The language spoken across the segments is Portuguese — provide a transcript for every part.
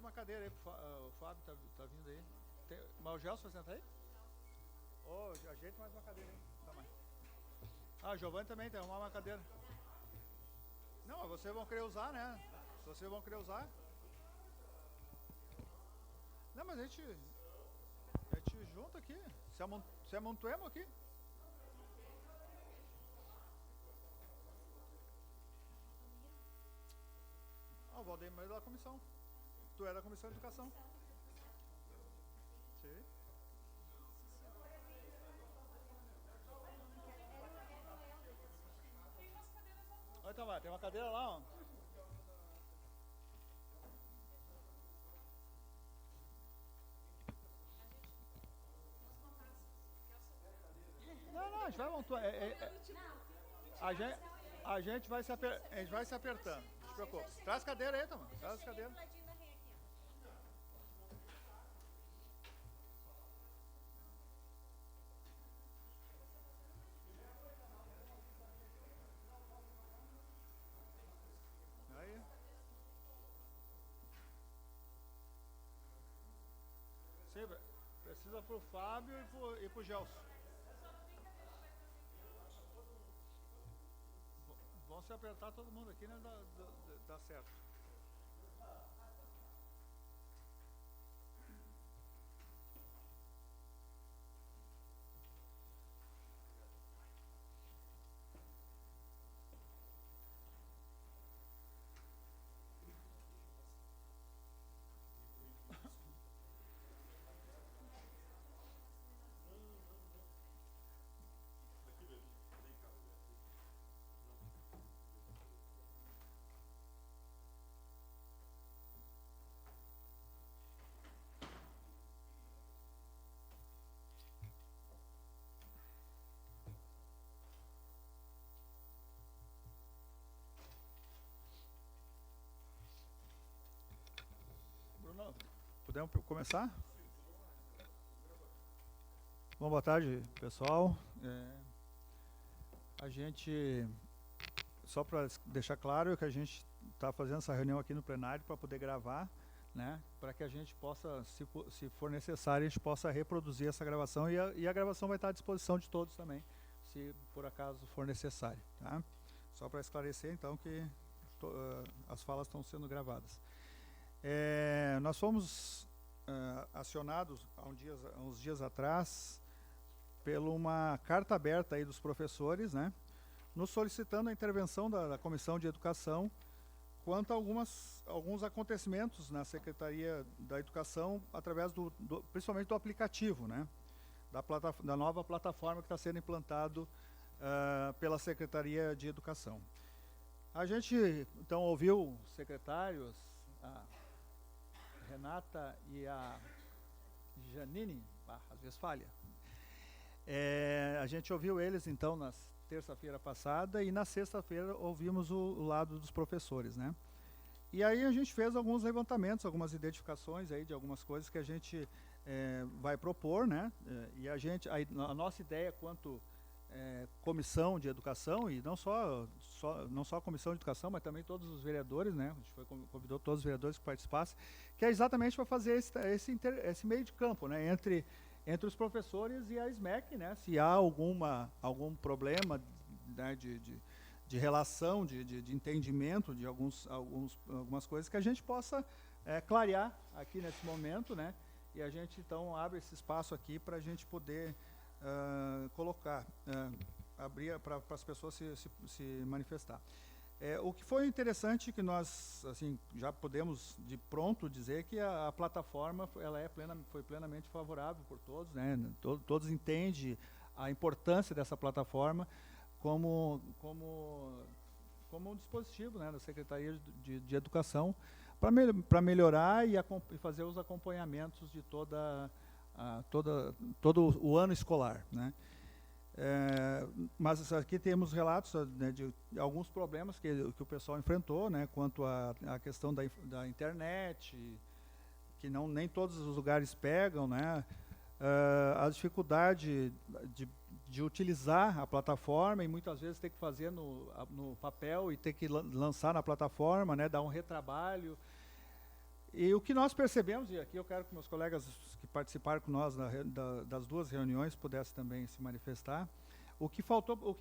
uma cadeira aí, o Fábio tá vindo aí. Mas o Gelson senta aí? Ô, ajeita mais uma cadeira aí. Tá mais. Ah, o Giovanni também tem que arrumar uma cadeira. Não, mas vocês vão querer usar, né? Se vocês vão querer usar. Não, mas a gente junta aqui. Se amontoemos aqui. Ah, o Valdemar é da comissão. Tu é da comissão de educação. Sim. Olha, tá, tem uma cadeira lá, ó. Não, não, a gente vai montar. A gente, a gente vai se apertando. Não se preocupe. Traz cadeira aí, Tama. Traz cadeira. Aí. Sim, precisa pro Fábio e pro Gelson. Vão se apertar todo mundo aqui, né? Dá certo. Bruno, podemos começar? Bom, boa tarde, pessoal. A gente, só para deixar claro que a gente está fazendo essa reunião aqui no plenário para poder gravar, né? Para que a gente possa, se for necessário, a gente possa reproduzir essa gravação e a gravação vai estar à disposição de todos também, se por acaso for necessário, tá? Só para esclarecer, então, que as falas estão sendo gravadas. Nós fomos acionados há uns dias atrás por uma carta aberta aí dos professores, né, nos solicitando a intervenção da Comissão de Educação quanto a alguns acontecimentos na Secretaria da Educação através principalmente do aplicativo, né, da nova plataforma que está sendo implantado pela Secretaria de Educação. A gente, então, ouviu secretários, a Renata e a Janine, às vezes falha. A gente ouviu eles, então, na terça-feira passada, e na sexta-feira ouvimos o lado dos professores, né? E aí a gente fez alguns levantamentos, algumas identificações aí de algumas coisas que a gente vai propor, né? E a nossa ideia quanto comissão de educação, e não só a comissão de educação, mas também todos os vereadores, né? A gente convidou todos os vereadores que participassem, que é exatamente para fazer esse meio de campo, né? Entre os professores e a SMEC, né? Se há algum problema, né, de relação, de entendimento de algumas coisas que a gente possa clarear aqui nesse momento, né? E a gente então abre esse espaço aqui para a gente poder colocar, abrir para as pessoas se manifestar. O que foi interessante que nós assim já podemos de pronto dizer que a plataforma ela foi plenamente favorável por todos, né? Todos entendem a importância dessa plataforma como um dispositivo, né, da Secretaria de Educação para melhorar e fazer os acompanhamentos de todo o ano escolar, né? Mas aqui temos relatos, né, de alguns problemas que o pessoal enfrentou, né, quanto à questão da internet, que nem todos os lugares pegam, né, a dificuldade de utilizar a plataforma e muitas vezes ter que fazer no papel e ter que lançar na plataforma, né, dar um retrabalho. E o que nós percebemos, e aqui eu quero que meus colegas que participaram com nós das duas reuniões pudessem também se manifestar, o que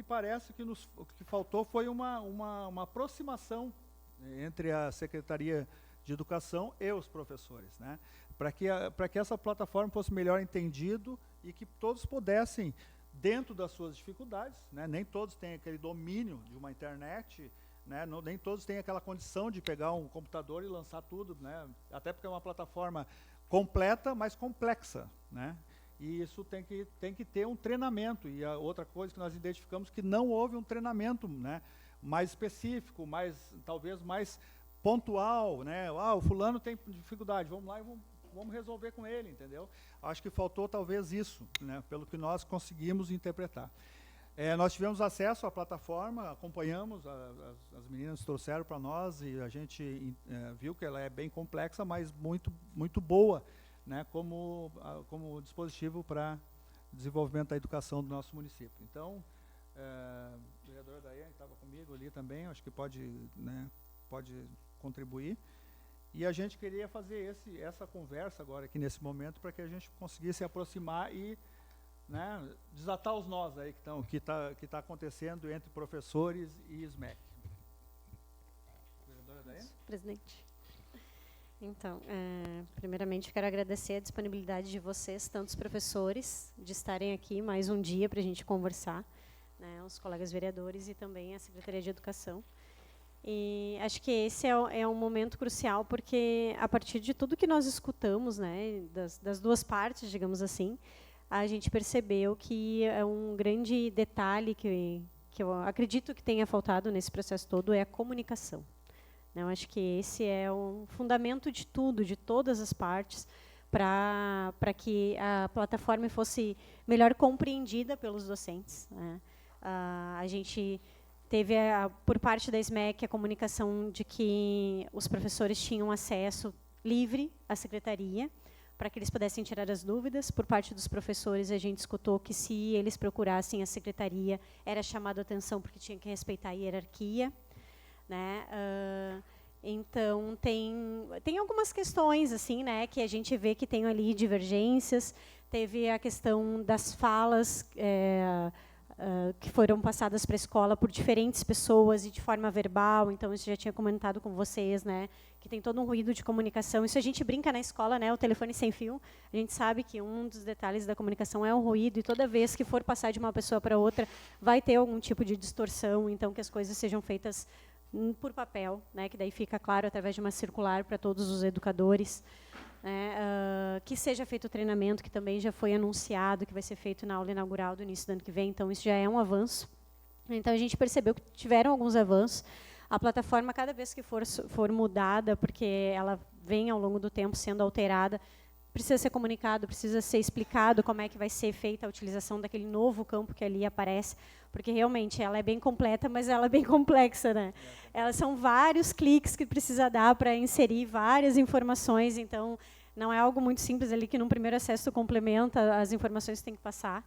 parece que o que faltou foi uma aproximação entre a Secretaria de Educação e os professores, né? Para que essa plataforma fosse melhor entendido e que todos pudessem, dentro das suas dificuldades, né? Nem todos têm aquele domínio de uma internet, né? Nem todos têm aquela condição de pegar um computador e lançar tudo, né? Até porque é uma plataforma completa, mas complexa, né? E isso tem que ter um treinamento. E a outra coisa que nós identificamos que não houve um treinamento, né, mais específico, talvez mais pontual, né? O fulano tem dificuldade, vamos lá e vamos resolver com ele, entendeu? Acho que faltou talvez isso, né, pelo que nós conseguimos interpretar. Nós tivemos acesso à plataforma, acompanhamos, as meninas trouxeram para nós e a gente viu que ela é bem complexa, mas muito, muito boa, né, como dispositivo para desenvolvimento da educação do nosso município. Então, o vereador Dayan estava comigo ali também, acho que pode contribuir. E a gente queria fazer essa conversa agora, aqui nesse momento, para que a gente conseguisse aproximar e, né, desatar os nós aí que está acontecendo entre professores e SMEC. Vereadora Dayan? Presidente. Então, primeiramente, quero agradecer a disponibilidade de vocês, tanto os professores, de estarem aqui mais um dia para a gente conversar, né, os colegas vereadores e também a Secretaria de Educação. E acho que esse é um momento crucial, porque a partir de tudo que nós escutamos, né, das duas partes, digamos assim, a gente percebeu que é um grande detalhe que eu acredito que tenha faltado nesse processo todo é a comunicação. Eu acho que esse é o fundamento de tudo, de todas as partes, para que a plataforma fosse melhor compreendida pelos docentes, né. A gente teve, por parte da SMEC, a comunicação de que os professores tinham acesso livre à secretaria, para que eles pudessem tirar as dúvidas. Por parte dos professores, a gente escutou que, se eles procurassem a secretaria, era chamado a atenção porque tinha que respeitar a hierarquia, né? Então, tem algumas questões assim, né, que a gente vê que tem ali divergências. Teve a questão das falas que foram passadas para a escola por diferentes pessoas e de forma verbal. Então, isso já tinha comentado com vocês, né, que tem todo um ruído de comunicação. Isso a gente brinca na escola, né, o telefone sem fio. A gente sabe que um dos detalhes da comunicação é o ruído, e toda vez que for passar de uma pessoa para outra, vai ter algum tipo de distorção. Então, que as coisas sejam feitas por papel, né, que daí fica claro através de uma circular para todos os educadores, né, que seja feito o treinamento, que também já foi anunciado, que vai ser feito na aula inaugural do início do ano que vem. Então, isso já é um avanço. Então, a gente percebeu que tiveram alguns avanços. A plataforma, cada vez que for mudada, porque ela vem ao longo do tempo sendo alterada, precisa ser comunicado, precisa ser explicado como é que vai ser feita a utilização daquele novo campo que ali aparece, porque realmente ela é bem completa, mas ela é bem complexa, né? Elas são vários cliques que precisa dar para inserir várias informações, então não é algo muito simples ali que num primeiro acesso complementa as informações que tem que passar,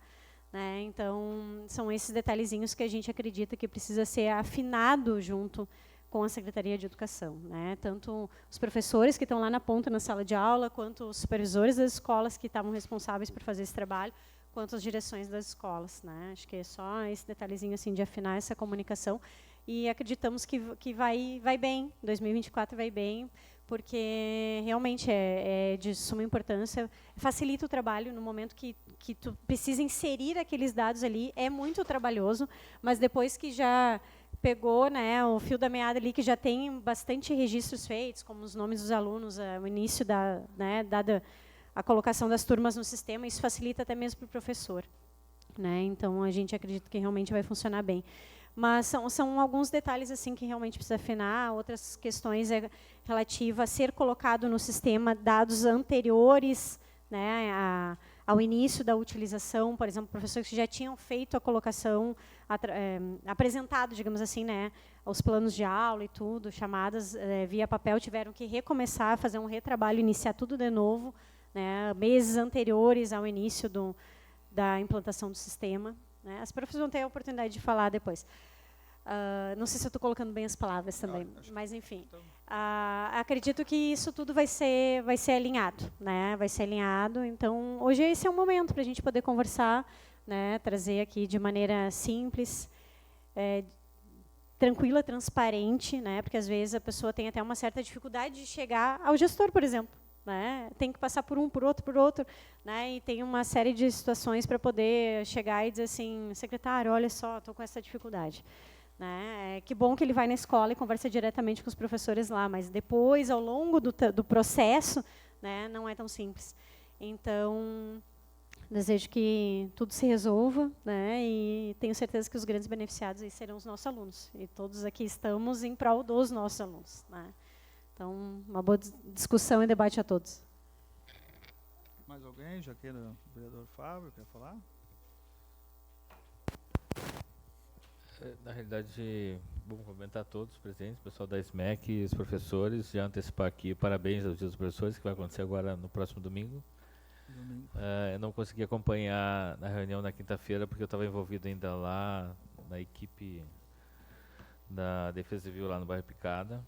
né? Então, são esses detalhezinhos que a gente acredita que precisa ser afinado junto com a Secretaria de Educação, né? Tanto os professores que estão lá na ponta na sala de aula, quanto os supervisores das escolas que estavam responsáveis por fazer esse trabalho, quanto as direções das escolas, né? Acho que é só esse detalhezinho assim de afinar essa comunicação, e acreditamos que vai bem, 2024 vai bem, porque realmente é de suma importância, facilita o trabalho no momento que tu precisa inserir aqueles dados ali, é muito trabalhoso, mas depois que já pegou, né, o fio da meada ali, que já tem bastante registros feitos, como os nomes dos alunos, o início dada a colocação das turmas no sistema, isso facilita até mesmo para o professor, né? Então, a gente acredita que realmente vai funcionar bem. Mas são alguns detalhes assim que realmente precisa afinar. Outras questões relativa a ser colocado no sistema dados anteriores, né, ao início da utilização. Por exemplo, professores que já tinham feito a colocação, apresentado, digamos assim, né, os planos de aula e tudo, chamadas via papel, tiveram que recomeçar, fazer um retrabalho, iniciar tudo de novo, né, meses anteriores ao início da implantação do sistema, né. As professoras vão ter a oportunidade de falar depois. Não sei se eu estou colocando bem as palavras também, mas enfim. acredito que isso tudo vai ser alinhado, né? Vai ser alinhado. Então, hoje esse é o momento para a gente poder conversar, né? Trazer aqui de maneira simples, tranquila, transparente, né? Porque às vezes a pessoa tem até uma certa dificuldade de chegar ao gestor, por exemplo, né? Tem que passar por um, por outro, né? E tem uma série de situações para poder chegar e dizer assim, secretário, olha só, estou com essa dificuldade. Né? Que bom que ele vai na escola e conversa diretamente com os professores lá, mas depois, ao longo do processo, né, não é tão simples. Então, desejo que tudo se resolva, né, e tenho certeza que os grandes beneficiados aí serão os nossos alunos. E todos aqui estamos em prol dos nossos alunos. Né? Então, uma boa discussão e debate a todos. Mais alguém? Já que o vereador Fábio quer falar? Na realidade, vamos cumprimentar todos os presentes, o pessoal da SMEC, os professores, já antecipar aqui, parabéns aos dias dos professores, que vai acontecer agora no próximo domingo. Eu não consegui acompanhar na reunião na quinta-feira, porque eu estava envolvido ainda lá na equipe da Defesa Civil lá no bairro Picada.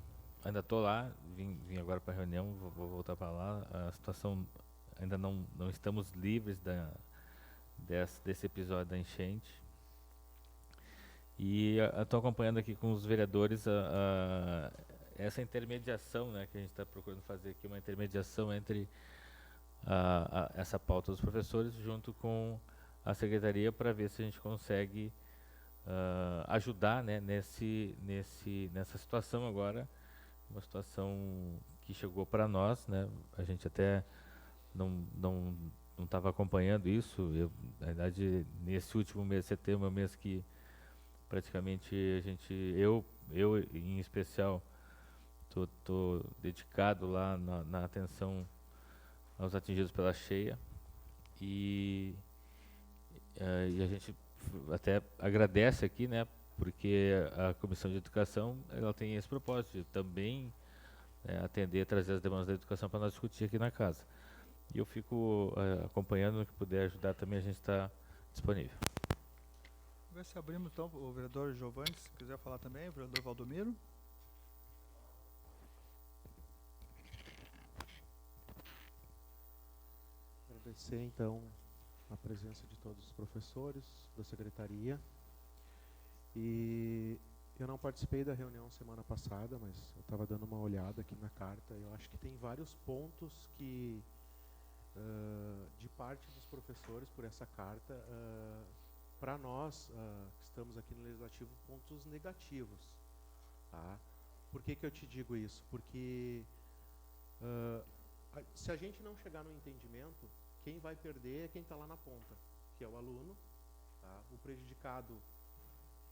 Ainda estou lá, vim agora para a reunião, vou voltar para lá. A situação, ainda não estamos livres desse episódio da enchente. E estou acompanhando aqui com os vereadores essa intermediação, né, que a gente está procurando fazer aqui, uma intermediação entre essa pauta dos professores junto com a secretaria para ver se a gente consegue ajudar, né, nessa situação agora, uma situação que chegou para nós, né, a gente até não estava acompanhando isso. Na verdade, nesse último mês de setembro, é um mês que praticamente eu em especial, tô dedicado lá na atenção aos atingidos pela cheia e a gente até agradece aqui, né, porque a Comissão de Educação ela tem esse propósito de também atender, trazer as demandas da educação para nós discutir aqui na casa. E eu fico acompanhando, no que puder ajudar também, a gente está disponível. Vamos ver se abrimos então o vereador Giovanni, se quiser falar também, o vereador Valdomiro. Agradecer então a presença de todos os professores, da secretaria. E eu não participei da reunião semana passada, mas eu estava dando uma olhada aqui na carta e eu acho que tem vários pontos que, de parte dos professores por essa carta, para nós que estamos aqui no Legislativo, pontos negativos. Tá? Por que eu te digo isso? Porque se a gente não chegar no entendimento, quem vai perder é quem está lá na ponta, que é o aluno. Tá? O prejudicado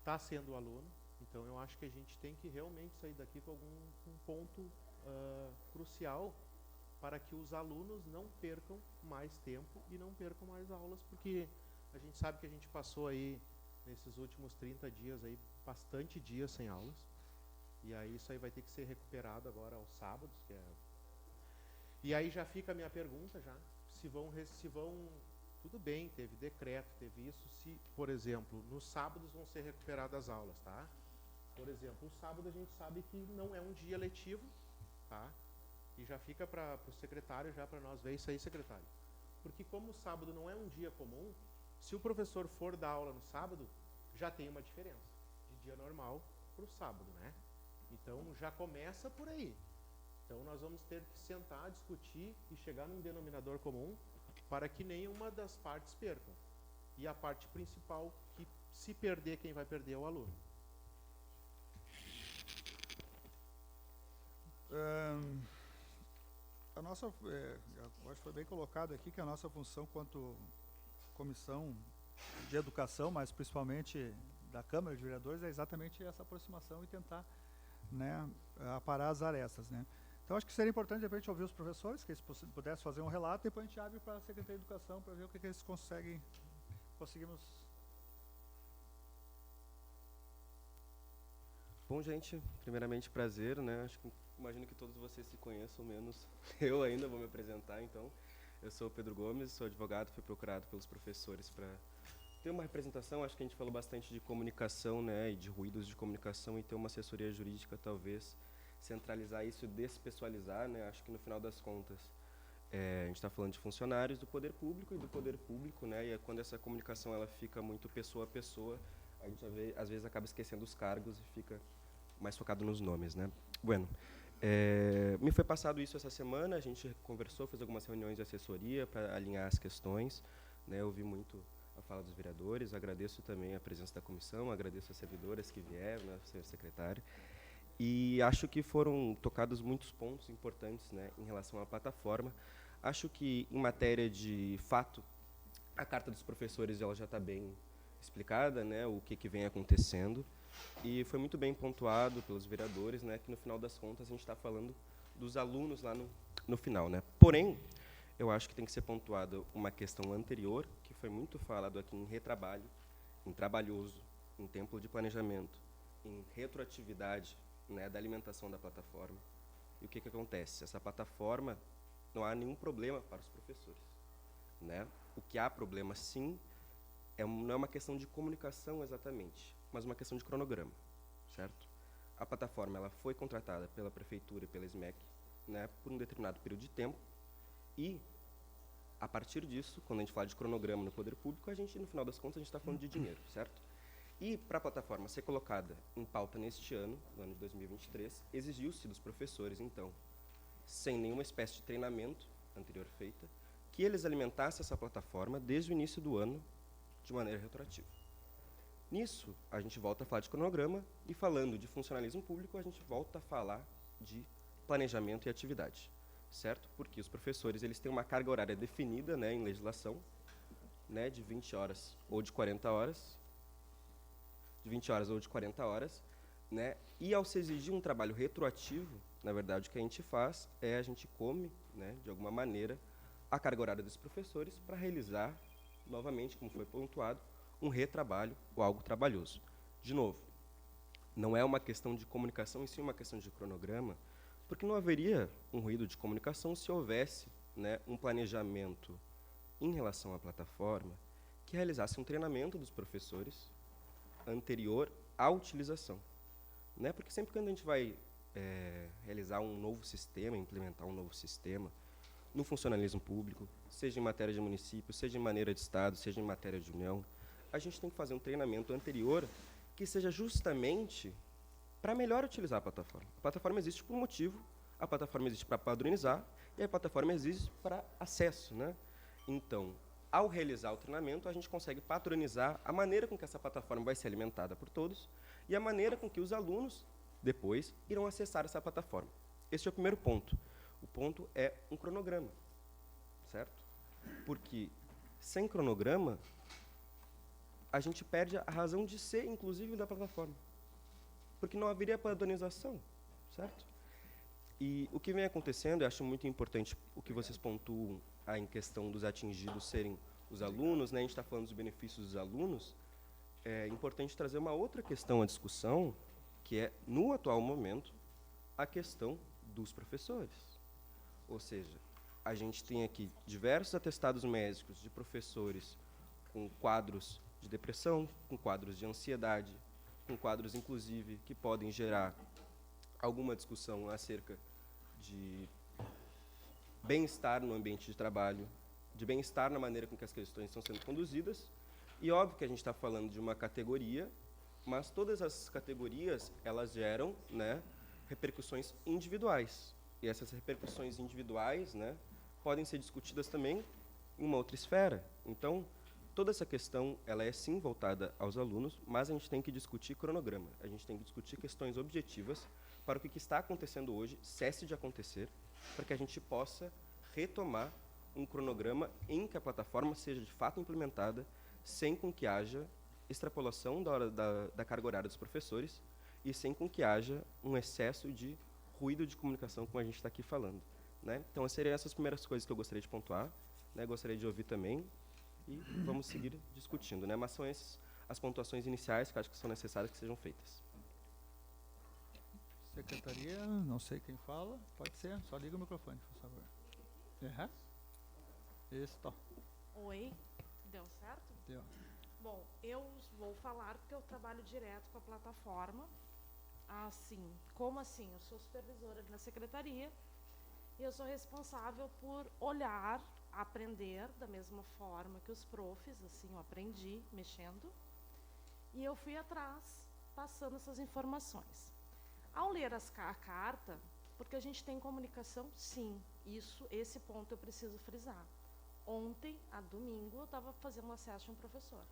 está sendo o aluno. Então eu acho que a gente tem que realmente sair daqui com um ponto crucial para que os alunos não percam mais tempo e não percam mais aulas, porque a gente sabe que a gente passou aí, nesses últimos 30 dias, aí, bastante dias sem aulas. E aí isso aí vai ter que ser recuperado agora aos sábados. E aí já fica a minha pergunta já, se vão tudo bem, teve decreto, teve isso, se, por exemplo, nos sábados vão ser recuperadas as aulas, tá? Por exemplo, o sábado a gente sabe que não é um dia letivo, tá? E já fica para o secretário, já para nós ver isso aí, secretário. Porque como o sábado não é um dia comum, se o professor for dar aula no sábado, já tem uma diferença de dia normal para o sábado, né? Então já começa por aí. Então nós vamos ter que sentar, discutir e chegar num denominador comum para que nenhuma das partes percam. E a parte principal, que se perder, quem vai perder é o aluno. A nossa, acho que foi bem colocado aqui que a nossa função quanto comissão de educação, mas principalmente da Câmara de Vereadores, é exatamente essa aproximação e tentar, né, aparar as arestas, né. Então acho que seria importante de repente ouvir os professores, que eles pudessem fazer um relato, e depois a gente abre para a Secretaria de Educação para ver o que eles conseguimos. Bom, gente, primeiramente prazer, né? Imagino que todos vocês se conheçam, menos eu ainda vou me apresentar, então. Eu sou o Pedro Gomes, sou advogado, fui procurado pelos professores para ter uma representação. Acho que a gente falou bastante de comunicação, né, e de ruídos de comunicação, e ter uma assessoria jurídica talvez centralizar isso e despessoalizar, né? Acho que no final das contas a gente está falando de funcionários do poder público e do poder público, né? E quando essa comunicação ela fica muito pessoa a pessoa, a gente às vezes acaba esquecendo os cargos e fica mais focado nos nomes, né? Bueno, me foi passado isso essa semana, a gente conversou, fez algumas reuniões de assessoria para alinhar as questões, né? Eu ouvi muito a fala dos vereadores, agradeço também a presença da comissão, agradeço as servidoras que vieram, né, senhor secretário, e acho que foram tocados muitos pontos importantes, né, em relação à plataforma. Acho que, em matéria de fato, a carta dos professores ela já está bem explicada, né, o que vem acontecendo, e foi muito bem pontuado pelos vereadores, né, que no final das contas a gente está falando dos alunos lá no final, né. Porém, eu acho que tem que ser pontuada uma questão anterior, que foi muito falado aqui em retrabalho, em trabalhoso, em tempo de planejamento, em retroatividade, né, da alimentação da plataforma. E o que acontece? Essa plataforma, não há nenhum problema para os professores, né? O que há problema, sim, não é uma questão de comunicação exatamente, mas uma questão de cronograma, certo? A plataforma ela foi contratada pela Prefeitura e pela SMEC, né, por um determinado período de tempo, e, a partir disso, quando a gente fala de cronograma no poder público, no final das contas, a gente está falando de dinheiro, certo? E, para a plataforma ser colocada em pauta neste ano, no ano de 2023, exigiu-se dos professores, então, sem nenhuma espécie de treinamento anterior feita, que eles alimentassem essa plataforma desde o início do ano, de maneira retroativa. Nisso, a gente volta a falar de cronograma, e falando de funcionalismo público, a gente volta a falar de planejamento e atividade, certo? Porque os professores eles têm uma carga horária definida, né, em legislação, né, de 20 horas ou de 40 horas, né, e ao se exigir um trabalho retroativo, na verdade, o que a gente faz é a gente come, né, de alguma maneira, a carga horária dos professores para realizar, novamente, como foi pontuado, um retrabalho ou algo trabalhoso. De novo, não é uma questão de comunicação, e sim uma questão de cronograma, porque não haveria um ruído de comunicação se houvesse, né, um planejamento em relação à plataforma que realizasse um treinamento dos professores anterior à utilização, né? Porque sempre que a gente vai realizar um novo sistema, implementar um novo sistema no funcionalismo público, seja em matéria de município, seja em maneira de Estado, seja em matéria de União, a gente tem que fazer um treinamento anterior que seja justamente para melhor utilizar a plataforma. A plataforma existe por um motivo, a plataforma existe para padronizar e a plataforma existe para acesso, né? Então, ao realizar o treinamento, a gente consegue padronizar a maneira com que essa plataforma vai ser alimentada por todos e a maneira com que os alunos, depois, irão acessar essa plataforma. Esse é o primeiro ponto. O ponto é um cronograma, certo? Porque, sem cronograma, a gente perde a razão de ser, inclusive, da plataforma. Porque não haveria padronização, certo? E o que vem acontecendo, eu acho muito importante o que vocês pontuam em questão dos atingidos serem os alunos, né? A gente está falando dos benefícios dos alunos, é importante trazer uma outra questão à discussão, que é, no atual momento, a questão dos professores. Ou seja, a gente tem aqui diversos atestados médicos de professores com quadros de depressão, com quadros de ansiedade, com quadros, inclusive, que podem gerar alguma discussão acerca de bem-estar no ambiente de trabalho, de bem-estar na maneira com que as questões estão sendo conduzidas. E óbvio que a gente está falando de uma categoria, mas todas as categorias, elas geram, né, repercussões individuais. E essas repercussões individuais, né, podem ser discutidas também em uma outra esfera. Então, toda essa questão, ela é sim voltada aos alunos, mas a gente tem que discutir cronograma. A gente tem que discutir questões objetivas para que o que está acontecendo hoje cesse de acontecer, para que a gente possa retomar um cronograma em que a plataforma seja de fato implementada, sem com que haja extrapolação da carga horária dos professores e sem com que haja um excesso de ruído de comunicação, como a gente está aqui falando, né? Então, seriam essas primeiras coisas que eu gostaria de pontuar, né? Gostaria de ouvir também e vamos seguir discutindo, né? Mas são essas as pontuações iniciais que eu acho que são necessárias que sejam feitas. Secretaria, não sei quem fala, pode ser, só liga o microfone, por favor. Isso, tá. Oi, deu certo? Deu. Bom, eu vou falar porque eu trabalho direto com a plataforma Assim, como assim? Eu sou supervisora na secretaria e eu sou responsável por olhar, aprender da mesma forma que os profs, assim, eu aprendi mexendo, e eu fui atrás, passando essas informações. Ao ler a carta, porque a gente tem comunicação, sim, esse ponto eu preciso frisar. Ontem, a domingo, eu estava fazendo um acesso de um professor.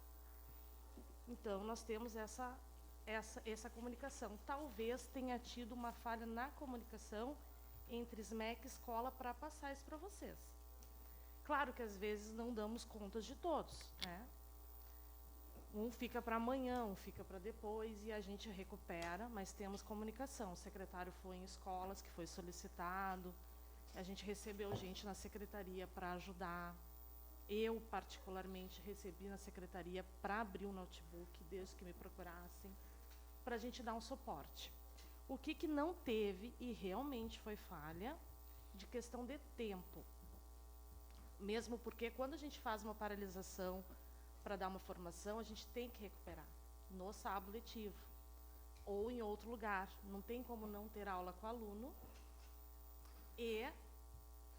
Então, nós temos essa comunicação. Talvez tenha tido uma falha na comunicação entre SMEC e escola para passar isso para vocês. Claro que, às vezes, não damos conta de todos, né? Um fica para amanhã, um fica para depois, e a gente recupera, mas temos comunicação. O secretário foi em escolas, que foi solicitado, a gente recebeu gente na secretaria para ajudar. Eu, particularmente, recebi na secretaria para abrir o notebook, desde que me procurassem, para a gente dar um suporte. O que não teve, e realmente foi falha, de questão de tempo. Mesmo porque, quando a gente faz uma paralisação para dar uma formação, a gente tem que recuperar no sábado letivo ou em outro lugar. Não tem como não ter aula com o aluno e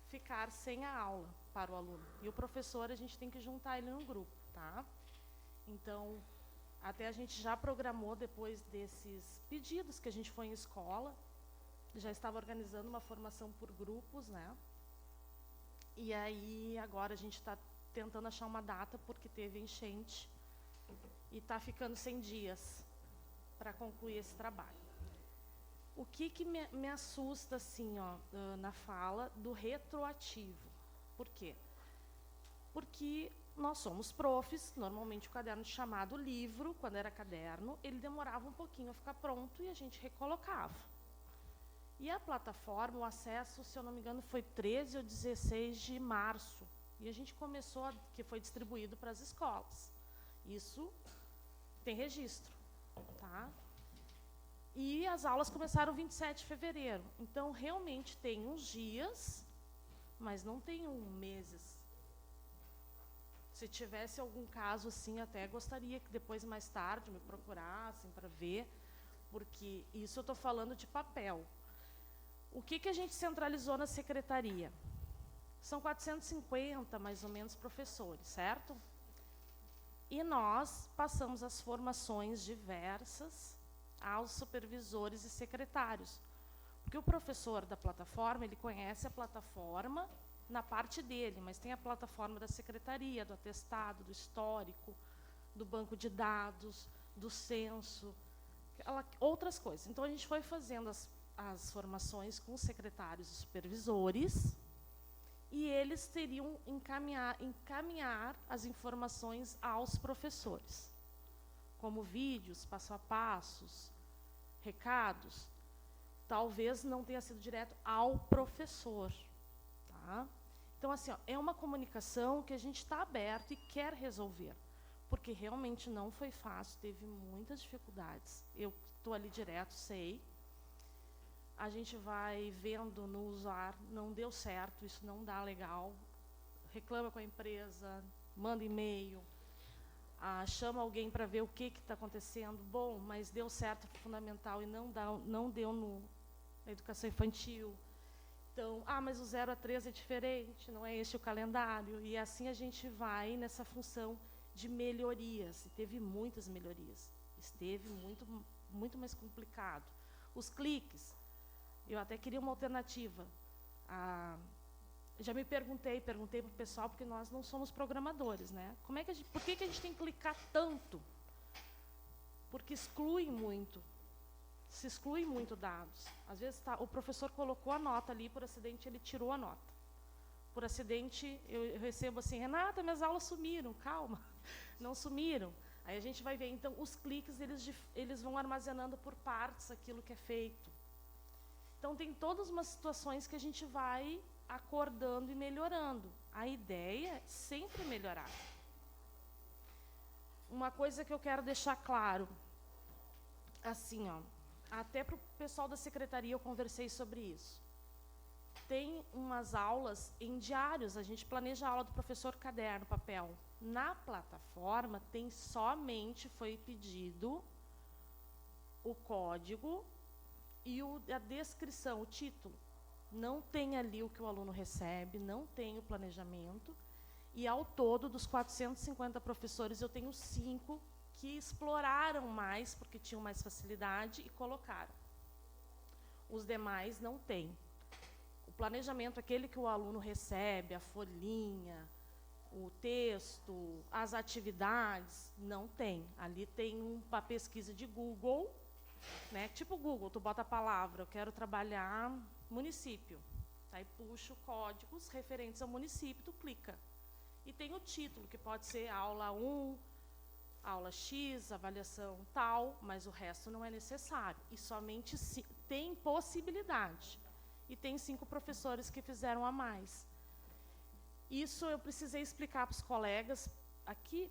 ficar sem a aula para o aluno. E o professor, a gente tem que juntar ele no grupo, tá? Então, até a gente já programou, depois desses pedidos que a gente foi em escola, já estava organizando uma formação por grupos, né? E aí, agora a gente está tentando achar uma data, porque teve enchente e está ficando 100 dias para concluir esse trabalho. O que me assusta, assim, ó, na fala do retroativo? Por quê? Porque nós somos profs, normalmente o caderno chamado livro, quando era caderno, ele demorava um pouquinho a ficar pronto e a gente recolocava. E a plataforma, o acesso, se eu não me engano, foi 13 ou 16 de março. E a gente começou, que foi distribuído para as escolas. Isso tem registro, tá? E as aulas começaram 27 de fevereiro. Então, realmente tem uns dias, mas não tem meses. Se tivesse algum caso assim, até gostaria que depois, mais tarde, me procurassem para ver, porque isso eu estou falando de papel. O que a gente centralizou na secretaria? São 450, mais ou menos, professores, certo? E nós passamos as formações diversas aos supervisores e secretários. Porque o professor da plataforma, ele conhece a plataforma na parte dele, mas tem a plataforma da secretaria, do atestado, do histórico, do banco de dados, do censo, outras coisas. Então, a gente foi fazendo as formações com os secretários e supervisores, e eles teriam encaminhar as informações aos professores, como vídeos, passo a passos, recados. Talvez não tenha sido direto ao professor, tá? Então, assim, ó, é uma comunicação que a gente está aberto e quer resolver, porque realmente não foi fácil, teve muitas dificuldades. Eu estou ali direto, sei. A gente vai vendo no usar, não deu certo, isso não dá legal, reclama com a empresa, manda e-mail, chama alguém para ver o que está acontecendo. Bom, mas deu certo no fundamental e não deu na educação infantil. Então, mas o 0 a 3 é diferente, não é este o calendário. E assim a gente vai nessa função de melhorias. E teve muitas melhorias. Esteve muito mais complicado. Os cliques, eu até queria uma alternativa. Já me perguntei para o pessoal, porque nós não somos programadores, né? Por que a gente tem que clicar tanto? Porque exclui muito. Se exclui muito dados. Às vezes o professor colocou a nota ali, por acidente ele tirou a nota. Por acidente eu recebo assim, Renata, minhas aulas sumiram. Calma, não sumiram. Aí a gente vai ver, então, os cliques, eles vão armazenando por partes aquilo que é feito. Então, tem todas umas situações que a gente vai acordando e melhorando. A ideia é sempre melhorar. Uma coisa que eu quero deixar claro, assim, ó, até para o pessoal da secretaria eu conversei sobre isso. Tem umas aulas em diários, a gente planeja a aula do professor caderno, papel. Na plataforma, foi pedido o código E a descrição, o título, não tem ali o que o aluno recebe, não tem o planejamento. E, ao todo, dos 450 professores, eu tenho 5 que exploraram mais, porque tinham mais facilidade, e colocaram. Os demais não têm. O planejamento, aquele que o aluno recebe, a folhinha, o texto, as atividades, não tem. Ali tem uma pesquisa de Google, né? Tipo Google, tu bota a palavra, eu quero trabalhar município. Aí puxa códigos referentes ao município, tu clica. E tem o título, que pode ser aula 1, aula X, avaliação tal, mas o resto não é necessário. E somente tem possibilidade. E tem 5 professores que fizeram a mais. Isso eu precisei explicar para os colegas aqui,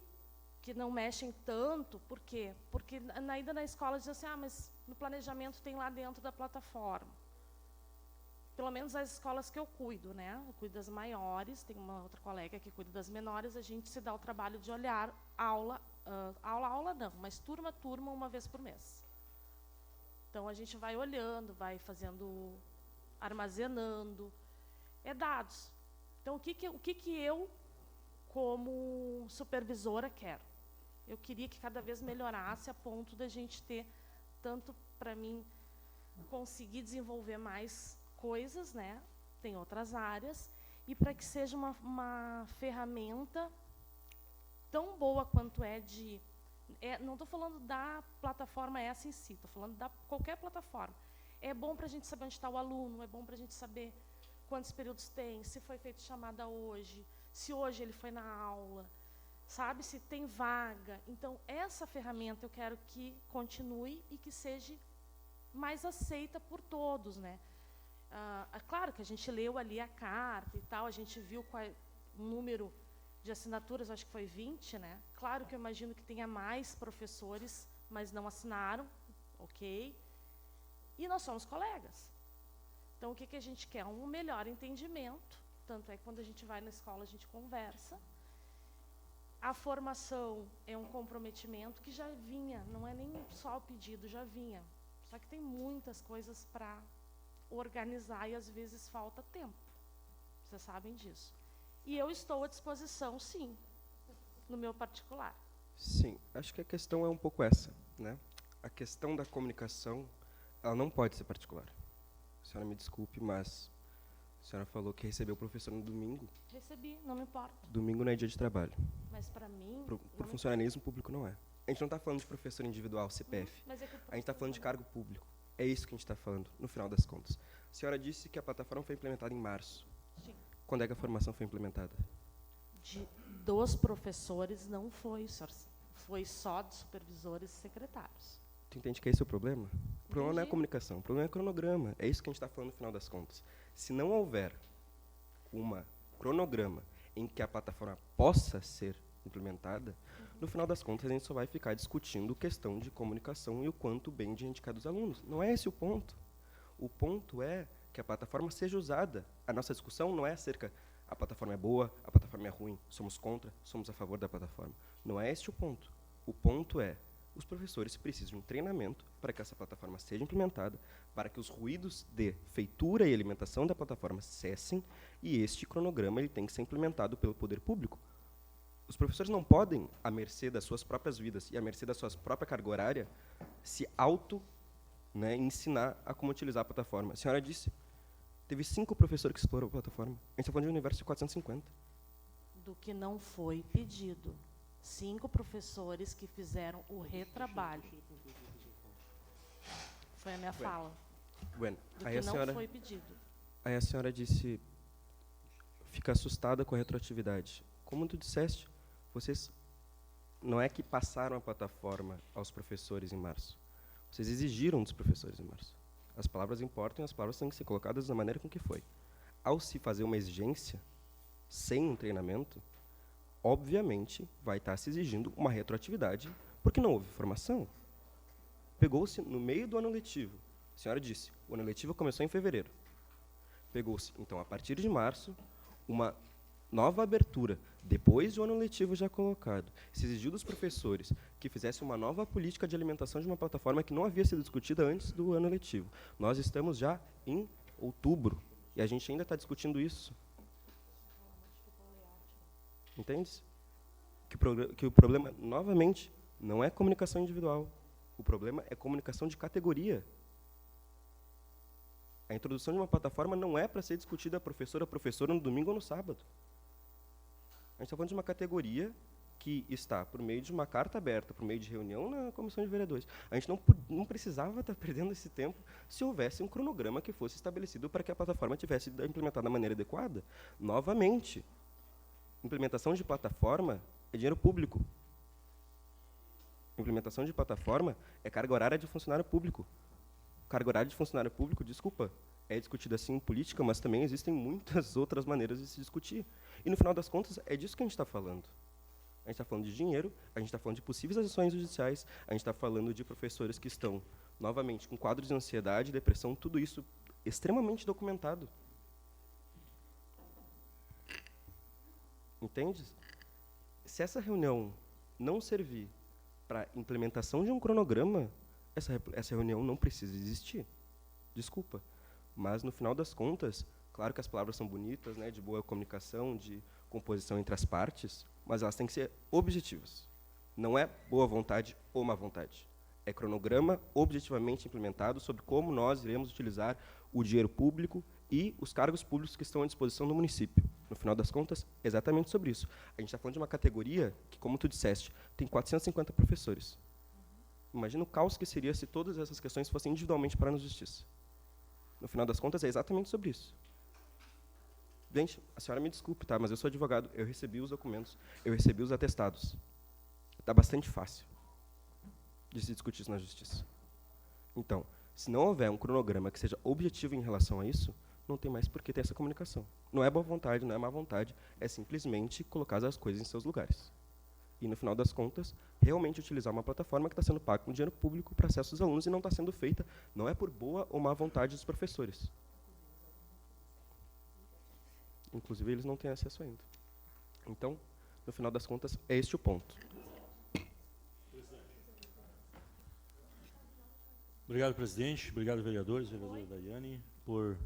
que não mexem tanto. Por quê? Porque ainda na escola dizem assim, mas no planejamento tem lá dentro da plataforma. Pelo menos as escolas que eu cuido, né? Eu cuido das maiores, tem uma outra colega que cuida das menores, a gente se dá o trabalho de olhar aula não, mas turma a turma, uma vez por mês. Então, a gente vai olhando, vai fazendo, armazenando, dados. Então, o que eu, como supervisora, quero? Eu queria que cada vez melhorasse a ponto da gente ter, tanto para mim, conseguir desenvolver mais coisas, né? Tem outras áreas, e para que seja uma ferramenta tão boa quanto não estou falando da plataforma essa em si, estou falando da qualquer plataforma. É bom para a gente saber onde está o aluno, é bom para a gente saber quantos períodos tem, se foi feita chamada hoje, se hoje ele foi na aula, sabe, se tem vaga. Então, essa ferramenta eu quero que continue e que seja mais aceita por todos, né? É claro que a gente leu ali a carta e tal, a gente viu o número de assinaturas, acho que foi 20, né? Claro que eu imagino que tenha mais professores, mas não assinaram, ok? E nós somos colegas. Então, o que a gente quer? Um melhor entendimento, tanto é que quando a gente vai na escola, a gente conversa. A formação é um comprometimento que já vinha, não é nem só o pedido, já vinha. Só que tem muitas coisas para organizar e, às vezes, falta tempo. Vocês sabem disso. E eu estou à disposição, sim, no meu particular. Sim, acho que a questão é um pouco essa, né? A questão da comunicação, ela não pode ser particular. A senhora me desculpe, mas a senhora falou que recebeu o professor no domingo. Recebi, não me importa. Domingo não é dia de trabalho. Mas para mim... Por funcionalismo público não é. A gente não está falando de professor individual, CPF. Mas é que A gente está falando de cargo público. É isso que a gente está falando, no final das contas. A senhora disse que a plataforma foi implementada em março. Sim. Quando é que a formação foi implementada? Dos professores não foi, senhor. Foi só de supervisores e secretários. Tu entende que esse é o problema? O problema não é a Entendi. comunicação, o problema é o cronograma. É isso que a gente está falando no final das contas. Se não houver um cronograma em que a plataforma possa ser implementada, no final das contas a gente só vai ficar discutindo questão de comunicação e o quanto bem de indicar dos alunos. Não é esse o ponto. O ponto é que a plataforma seja usada. A nossa discussão não é acerca a plataforma é boa, a plataforma é ruim, somos contra, somos a favor da plataforma. Não é esse o ponto. O ponto é os professores precisam de um treinamento para que essa plataforma seja implementada, para que os ruídos de feitura e alimentação da plataforma cessem, e este cronograma ele tem que ser implementado pelo poder público. Os professores não podem, à mercê das suas próprias vidas e à mercê da sua própria carga horária, se ensinar a como utilizar a plataforma. A senhora disse, teve 5 professores que exploraram a plataforma. A gente está falando de um universo de 450. Do que não foi pedido. 5 professores que fizeram o retrabalho. Foi a minha fala. Bueno, Do aí que a senhora, não foi pedido. aí a senhora disse, fica assustada com a retroatividade. Como tu disseste, vocês não é que passaram a plataforma aos professores em março. Vocês exigiram dos professores em março. As palavras importam e as palavras têm que ser colocadas da maneira com que foi. Ao se fazer uma exigência, sem um treinamento, obviamente vai estar se exigindo uma retroatividade, porque não houve formação. Pegou-se no meio do ano letivo. A senhora disse, o ano letivo começou em fevereiro. Pegou-se, então, a partir de março, uma nova abertura depois de um ano letivo já colocado, se exigiu dos professores que fizessem uma nova política de alimentação de uma plataforma que não havia sido discutida antes do ano letivo. Nós estamos já em outubro e a gente ainda está discutindo isso. Entende? Que o problema, novamente, não é comunicação individual. O problema é comunicação de categoria. A introdução de uma plataforma não é para ser discutida professor a professora no domingo ou no sábado. A gente está falando de uma categoria que está por meio de uma carta aberta, por meio de reunião na comissão de vereadores. A gente não precisava estar perdendo esse tempo se houvesse um cronograma que fosse estabelecido para que a plataforma tivesse sido implementada da maneira adequada. Novamente, implementação de plataforma é dinheiro público. Implementação de plataforma é carga horária de funcionário público. Carga horária de funcionário público, desculpa, é discutido assim em política, mas também existem muitas outras maneiras de se discutir. E, no final das contas, é disso que a gente está falando. A gente está falando de dinheiro, a gente está falando de possíveis ações judiciais, a gente está falando de professores que estão, novamente, com quadros de ansiedade, depressão, tudo isso extremamente documentado. Entende? Se essa reunião não servir para implementação de um cronograma, essa reunião não precisa existir. Desculpa. Mas, no final das contas, claro que as palavras são bonitas, né, de boa comunicação, de composição entre as partes, mas elas têm que ser objetivas. Não é boa vontade ou má vontade. É cronograma objetivamente implementado sobre como nós iremos utilizar o dinheiro público e os cargos públicos que estão à disposição do município. No final das contas, é exatamente sobre isso. A gente está falando de uma categoria que, como tu disseste, tem 450 professores. Imagina o caos que seria se todas essas questões fossem individualmente para a justiça. No final das contas, é exatamente sobre isso. Gente, a senhora me desculpe, tá? Mas eu sou advogado, eu recebi os documentos, eu recebi os atestados. Está bastante fácil de se discutir isso na justiça. Então, se não houver um cronograma que seja objetivo em relação a isso, não tem mais por que ter essa comunicação. Não é boa vontade, não é má vontade, é simplesmente colocar as coisas em seus lugares. E, no final das contas, realmente utilizar uma plataforma que está sendo paga com dinheiro público para acesso dos alunos e não está sendo feita, não é por boa ou má vontade dos professores. Inclusive, eles não têm acesso ainda. Então, no final das contas, é este o ponto. Obrigado, presidente. Obrigado, vereadores, vereadora Daiane, por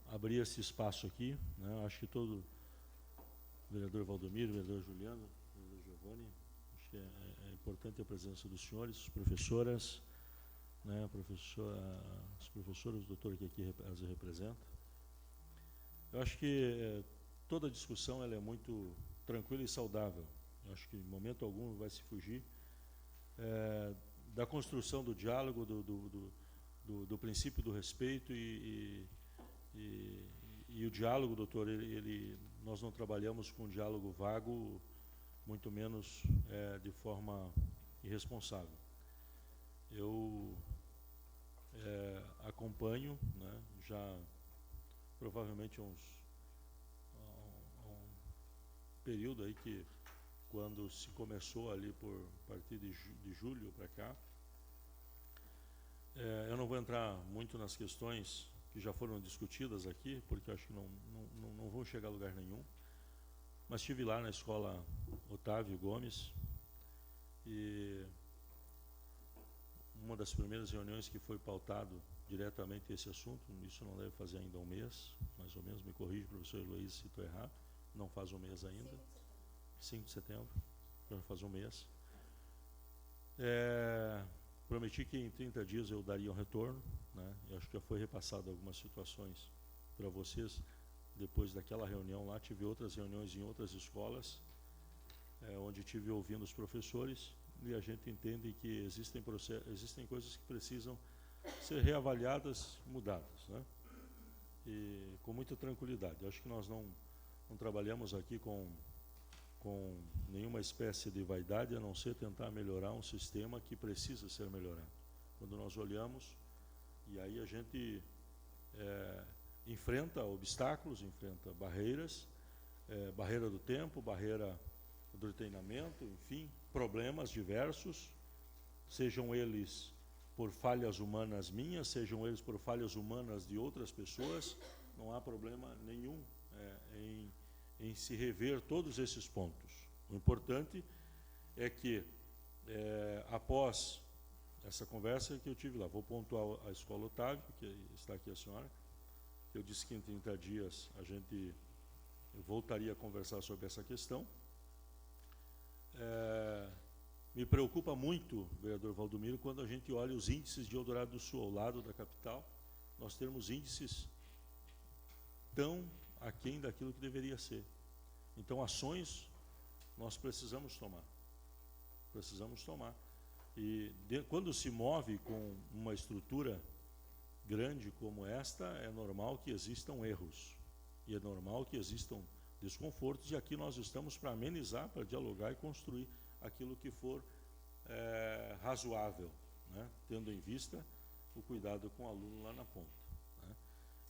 abrir esse espaço aqui, né? Acho que todo vereador Valdomiro, vereador Juliano, vereador Giovanni, acho que é importante a presença dos senhores, professoras, né? Os professores, o doutor que aqui as representa. Eu acho que toda a discussão ela é muito tranquila e saudável. Eu acho que em momento algum vai se fugir da construção do diálogo, do princípio do respeito e o diálogo, doutor, nós não trabalhamos com diálogo vago, muito menos de forma irresponsável. Eu acompanho, né, já provavelmente um período aí que quando se começou ali por partir de julho para cá. Eu não vou entrar muito nas questões que já foram discutidas aqui, porque acho que não vão chegar a lugar nenhum. Mas estive lá na escola Otávio Gomes e uma das primeiras reuniões que foi pautado diretamente esse assunto, isso não deve fazer ainda um mês, mais ou menos, me corrige, professor Heloísa, se estou errado, não faz um mês ainda. 5 de setembro, já faz um mês. Prometi que em 30 dias eu daria um retorno, né? Eu acho que já foi repassado algumas situações para vocês. Depois daquela reunião lá, tive outras reuniões em outras escolas, onde tive ouvindo os professores, e a gente entende que existem coisas que precisam ser reavaliadas, mudadas, né? E com muita tranquilidade. Eu acho que nós não trabalhamos aqui com nenhuma espécie de vaidade, a não ser tentar melhorar um sistema que precisa ser melhorado. Quando nós olhamos, e aí a gente enfrenta obstáculos, enfrenta barreiras, barreira do tempo, barreira do treinamento, enfim, problemas diversos, sejam eles por falhas humanas minhas, sejam eles por falhas humanas de outras pessoas, não há problema nenhum em em se rever todos esses pontos. O importante é que, após essa conversa que eu tive lá, vou pontuar a Escola Otávio, que está aqui a senhora, que eu disse que em 30 dias a gente voltaria a conversar sobre essa questão. Me preocupa muito, vereador Valdomiro, quando a gente olha os índices de Eldorado do Sul, ao lado da capital, nós temos índices tão aquém daquilo que deveria ser. Então, ações nós precisamos tomar. Precisamos tomar. E quando se move com uma estrutura grande como esta, é normal que existam erros. E é normal que existam desconfortos, e aqui nós estamos para amenizar, para dialogar e construir aquilo que for razoável, né? Tendo em vista o cuidado com o aluno lá na ponta, né?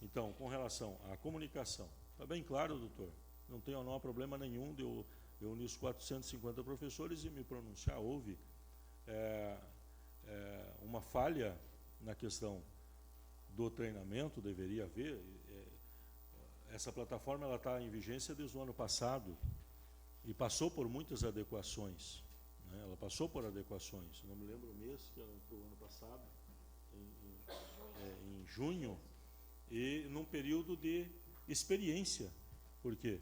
Então, com relação à comunicação, está bem claro, doutor? Não há problema nenhum de eu unir os 450 professores e me pronunciar. Houve uma falha na questão do treinamento, deveria haver. Essa plataforma ela está em vigência desde o ano passado e passou por muitas adequações, né? Ela passou por adequações, não me lembro o mês, que ela entrou ano passado, em junho, e num período de experiência, porque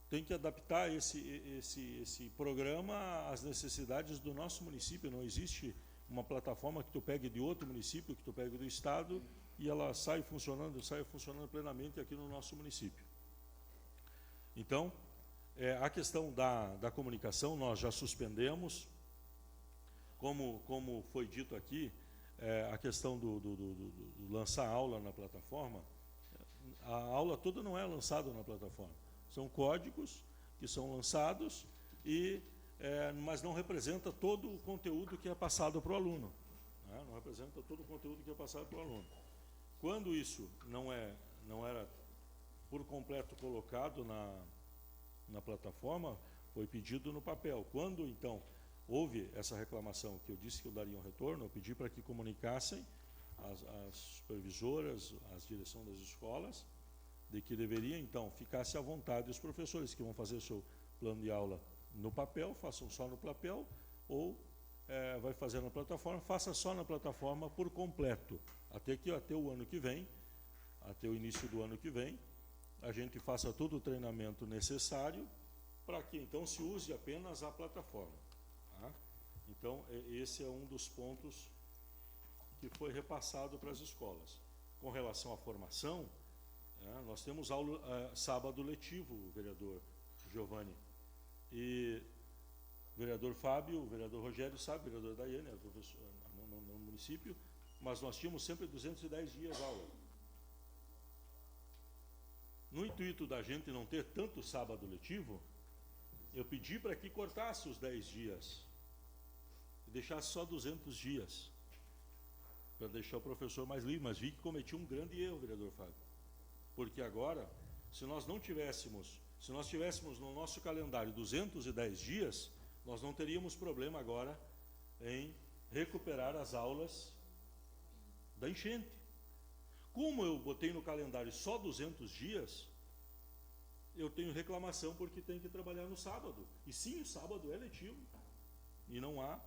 tem que adaptar esse programa às necessidades do nosso município. Não existe uma plataforma que tu pegue de outro município, que tu pegue do estado, e ela sai funcionando plenamente aqui no nosso município. Então, a questão da comunicação nós já suspendemos, como foi dito aqui, a questão do lançar aula na plataforma. A aula toda não é lançada na plataforma, são códigos que são lançados, mas não representa todo o conteúdo que é passado para o aluno, né? Não representa todo o conteúdo que é passado para o aluno. Quando isso não era por completo colocado na plataforma, foi pedido no papel. Quando, então, houve essa reclamação, que eu disse que eu daria um retorno, eu pedi para que comunicassem as supervisoras, as direções das escolas, de que deveria, então, ficar-se à vontade os professores que vão fazer o seu plano de aula no papel, façam só no papel, ou vai fazer na plataforma, faça só na plataforma por completo, até o ano que vem, até o início do ano que vem, a gente faça todo o treinamento necessário para que, então, se use apenas a plataforma, tá? Então, esse é um dos pontos que foi repassado para as escolas. Com relação à formação, nós temos aula sábado letivo, vereador Giovanni, e o vereador Fábio, o vereador Rogério sabe, o vereador Daiane, professor no município, mas nós tínhamos sempre 210 dias aula. No intuito da gente não ter tanto sábado letivo, eu pedi para que cortasse os 10 dias e deixasse só 200 dias, para deixar o professor mais livre, mas vi que cometi um grande erro, vereador Fábio, porque agora, se nós tivéssemos no nosso calendário 210 dias, nós não teríamos problema agora em recuperar as aulas da enchente. Como eu botei no calendário só 200 dias, eu tenho reclamação porque tem que trabalhar no sábado. E sim, o sábado é letivo. E não há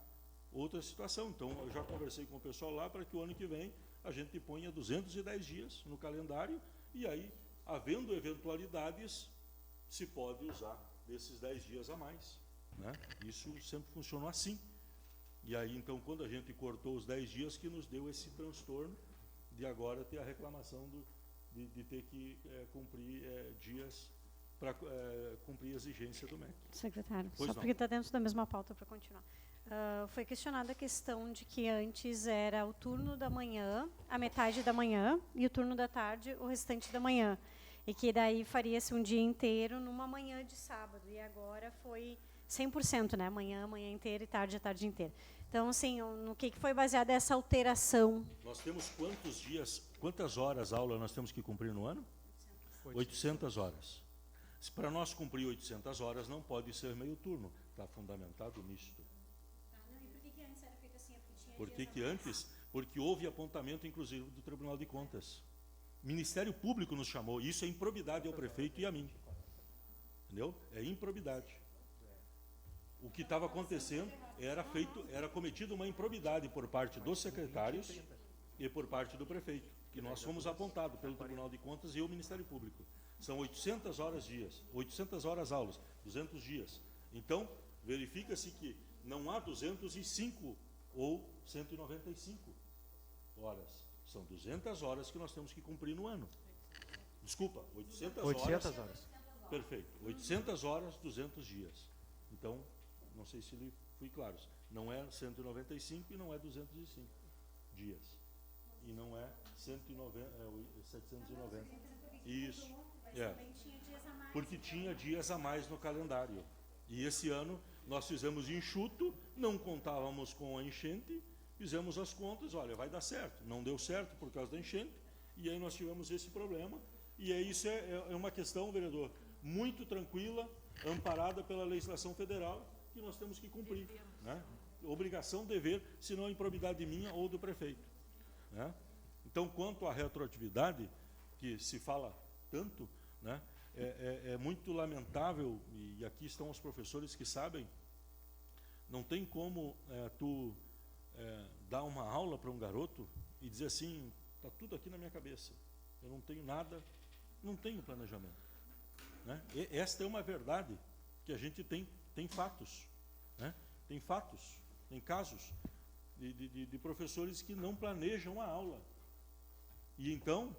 outra situação. Então, eu já conversei com o pessoal lá para que o ano que vem a gente ponha 210 dias no calendário, e aí, havendo eventualidades, se pode usar desses 10 dias a mais, né? Isso sempre funcionou assim. E aí, então, quando a gente cortou os 10 dias, que nos deu esse transtorno de agora ter a reclamação de ter que cumprir dias para cumprir a exigência do MEC. Secretário, Pois só não. porque está dentro da mesma pauta para continuar. Foi questionada a questão de que antes era o turno da manhã, a metade da manhã, e o turno da tarde, o restante da manhã. E que daí faria-se um dia inteiro numa manhã de sábado. E agora foi 100%, né? Manhã inteira e tarde, a tarde inteira. Então, assim, no que foi baseada essa alteração? Nós temos quantas horas aula nós temos que cumprir no ano? 800 horas. Se para nós cumprir 800 horas, não pode ser meio turno. Está fundamentado nisto. Não, e por que antes era feito assim? Porque houve apontamento, inclusive, do Tribunal de Contas. O Ministério Público nos chamou. Isso é improbidade ao prefeito e a mim. Entendeu? É improbidade. O que estava acontecendo era cometida uma improbidade por parte dos secretários e por parte do prefeito, que nós fomos apontados pelo Tribunal de Contas e o Ministério Público. São 800 horas dias, 800 horas aulas, 200 dias. Então, verifica-se que não há 205 ou 195 horas. São 200 horas que nós temos que cumprir no ano. Desculpa, 800 horas. Perfeito. 800 horas, 200 dias. Então, não sei se lhe fui claro. Não é 195 e não é 205 dias. E não é 790. Isso. Porque tinha dias a mais no calendário. E esse ano nós fizemos enxuto, não contávamos com a enchente, fizemos as contas, olha, vai dar certo. Não deu certo por causa da enchente, e aí nós tivemos esse problema. E aí isso é uma questão, vereador, muito tranquila, amparada pela legislação federal, que nós temos que cumprir. Né? Obrigação, dever, se não a improbidade minha ou do prefeito. Né? Então, quanto à retroatividade, que se fala tanto, né, é muito lamentável, e aqui estão os professores que sabem, não tem como tu dar uma aula para um garoto e dizer assim, está tudo aqui na minha cabeça, eu não tenho nada, não tenho planejamento. Né? Esta é uma verdade, que a gente tem fatos, né? Tem fatos, tem casos de professores que não planejam a aula. E então,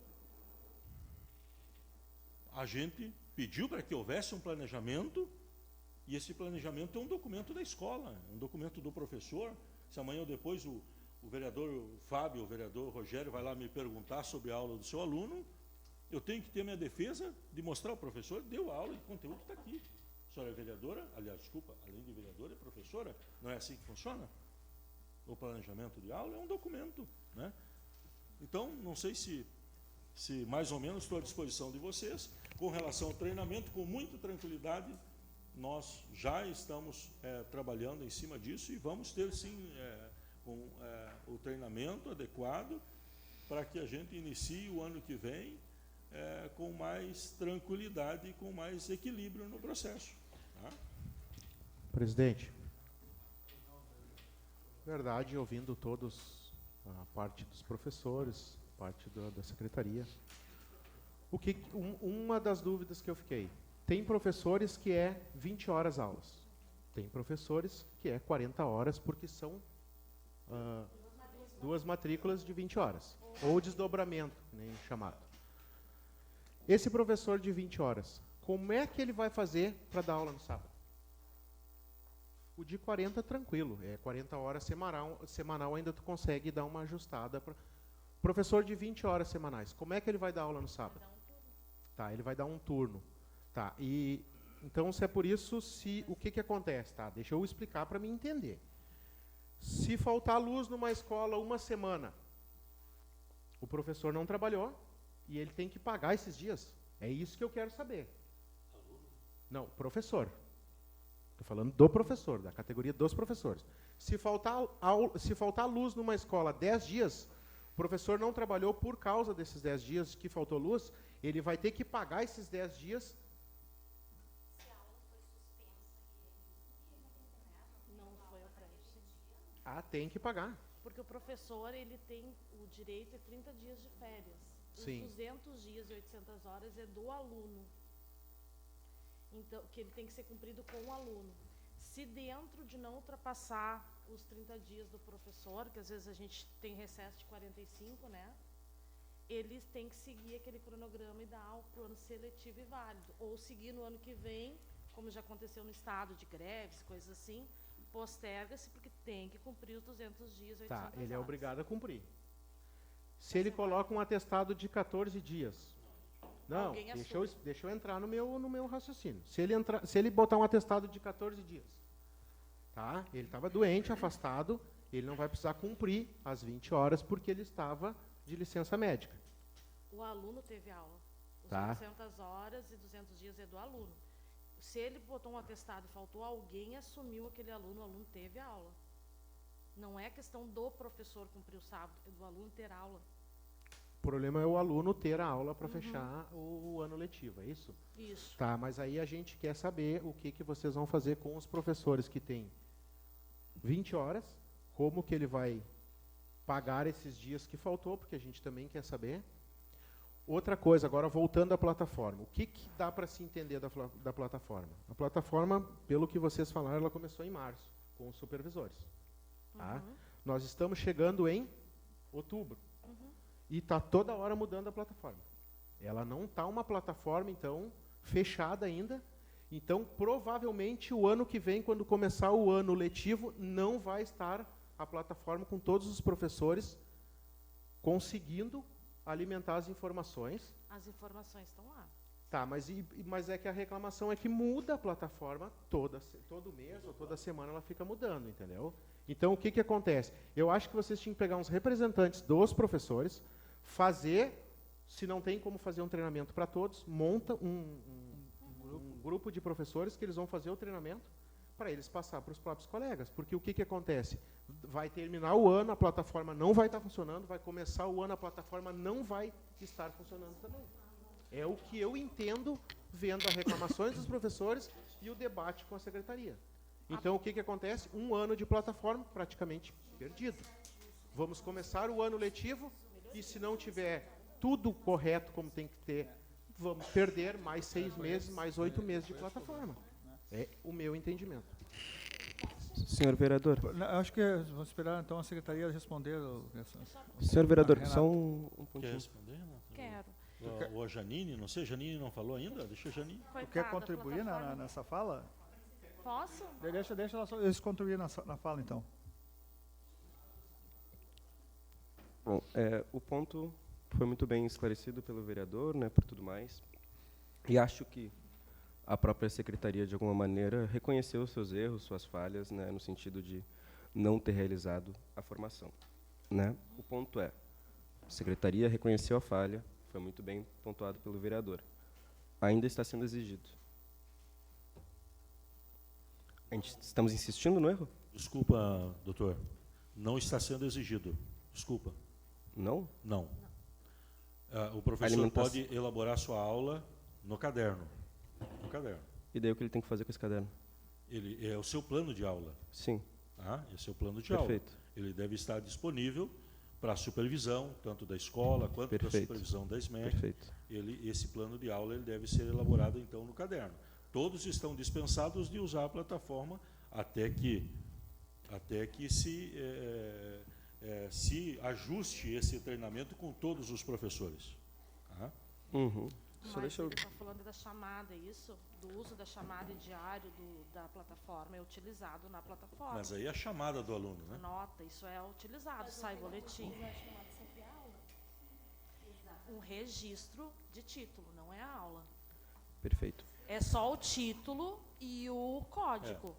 a gente pediu para que houvesse um planejamento, e esse planejamento é um documento da escola, um documento do professor. Se amanhã ou depois o vereador Fábio, o vereador Rogério vai lá me perguntar sobre a aula do seu aluno, eu tenho que ter minha defesa de mostrar ao professor, deu a aula e o conteúdo está aqui. A senhora é vereadora, aliás, desculpa, além de vereadora, é professora, não é assim que funciona? O planejamento de aula é um documento, né? Então, não sei se mais ou menos estou à disposição de vocês. Com relação ao treinamento, com muita tranquilidade, nós já estamos trabalhando em cima disso e vamos ter, sim, o treinamento adequado para que a gente inicie o ano que vem com mais tranquilidade e com mais equilíbrio no processo. Tá? Presidente, verdade, ouvindo todos, a parte dos professores, parte da secretaria, uma das dúvidas que eu fiquei, tem professores que é 20 horas aulas, tem professores que é 40 horas, porque são duas matrículas de 20 horas, ou desdobramento, nem chamado. Esse professor de 20 horas, como é que ele vai fazer para dar aula no sábado? O de 40 tranquilo, 40 horas semanal ainda tu consegue dar uma ajustada. Professor de 20 horas semanais, como é que ele vai dar aula no sábado? Tá, ele vai dar um turno. Tá, e então, se é por isso, o que acontece? Tá, deixa eu explicar para me entender. Se faltar luz numa escola uma semana, o professor não trabalhou e ele tem que pagar esses dias. É isso que eu quero saber. Não, professor. Estou falando do professor, da categoria dos professores. Se faltar luz numa escola 10 dias, o professor não trabalhou por causa desses 10 dias que faltou luz, ele vai ter que pagar esses 10 dias. Se a aula foi suspensa, não foi o crédito. Ah, tem que pagar. Porque o professor, ele tem o direito a 30 dias de férias. Sim. Os 200 dias e 800 horas é do aluno. Então, que ele tem que ser cumprido com o aluno. Se dentro de não ultrapassar os 30 dias do professor, que às vezes a gente tem recesso de 45, né? Eles têm que seguir aquele cronograma e dar o ano seletivo e válido. Ou seguir no ano que vem, como já aconteceu no estado de greves, coisas assim, posterga-se porque tem que cumprir os 200 dias, 800 horas. Tá, ele é obrigado a cumprir. Se ele coloca um atestado de 14 dias... Não, deixa eu entrar no meu raciocínio. Se ele botar um atestado de 14 dias, tá? Ele estava doente, afastado, ele não vai precisar cumprir as 20 horas porque ele estava de licença médica. O aluno teve aula. Os Tá. 800 horas e 200 dias é do aluno. Se ele botou um atestado e faltou alguém, assumiu aquele aluno, o aluno teve aula. Não é questão do professor cumprir o sábado, é do aluno ter aula. O problema é o aluno ter a aula para fechar o ano letivo, é isso? Isso. Tá, mas aí a gente quer saber o que vocês vão fazer com os professores que têm 20 horas, como que ele vai pagar esses dias que faltou, porque a gente também quer saber. Outra coisa, agora voltando à plataforma. O que dá para se entender da plataforma? A plataforma, pelo que vocês falaram, ela começou em março, com os supervisores. Tá? Nós estamos chegando em outubro. E está toda hora mudando a plataforma. Ela não está uma plataforma, então, fechada ainda. Então, provavelmente, o ano que vem, quando começar o ano letivo, não vai estar a plataforma com todos os professores conseguindo alimentar as informações. As informações estão lá. Tá, mas é que a reclamação é que muda a plataforma todo mês ou toda semana ela fica mudando, entendeu? Então, o que acontece? Eu acho que vocês tinham que pegar uns representantes dos professores, fazer, se não tem como fazer um treinamento para todos, monta um grupo de professores que eles vão fazer o treinamento para eles passar para os próprios colegas. Porque o que acontece? Vai terminar o ano, a plataforma não vai estar funcionando, vai começar o ano, a plataforma não vai estar funcionando também. É o que eu entendo vendo as reclamações dos professores e o debate com a secretaria. Então, o que acontece? Um ano de plataforma praticamente perdido. Vamos começar o ano letivo e, se não tiver tudo correto como tem que ter, vamos perder mais 6 meses, mais 8 meses de plataforma. É o meu entendimento. Senhor vereador. Acho que vamos esperar, então, a secretaria responder. Senhor vereador, só um Quer pontinho. responder, Renato? Quero. Ou a Janine, não sei, Janine não falou ainda? Deixa a Janine. Tu quer contribuir nessa fala? Posso? Deixa eles contribuir na fala, então. Bom, o ponto foi muito bem esclarecido pelo vereador, né, por tudo mais. E acho que a própria secretaria, de alguma maneira, reconheceu os seus erros, suas falhas, né, no sentido de não ter realizado a formação. Né? O ponto é, a secretaria reconheceu a falha, foi muito bem pontuado pelo vereador. Ainda está sendo exigido. Estamos insistindo no erro? Desculpa, doutor. Não está sendo exigido. Desculpa. Não? Não. O professor pode elaborar sua aula no caderno. No caderno. E daí o que ele tem que fazer com esse caderno? Ele é o seu plano de aula. Sim. Esse é o plano de Perfeito. aula. Ele deve estar disponível para a supervisão, tanto da escola quanto da supervisão da SMEC. Perfeito. Esse plano de aula ele deve ser elaborado, então, no caderno. Todos estão dispensados de usar a plataforma até que se ajuste esse treinamento com todos os professores. Tá? Mas ele está falando da chamada, isso? Do uso da chamada diário da plataforma, é utilizado na plataforma. Mas aí é a chamada do aluno, né? Nota, isso é utilizado, sai boletim. Um registro de título, não é a aula. Perfeito. É só o título e o código.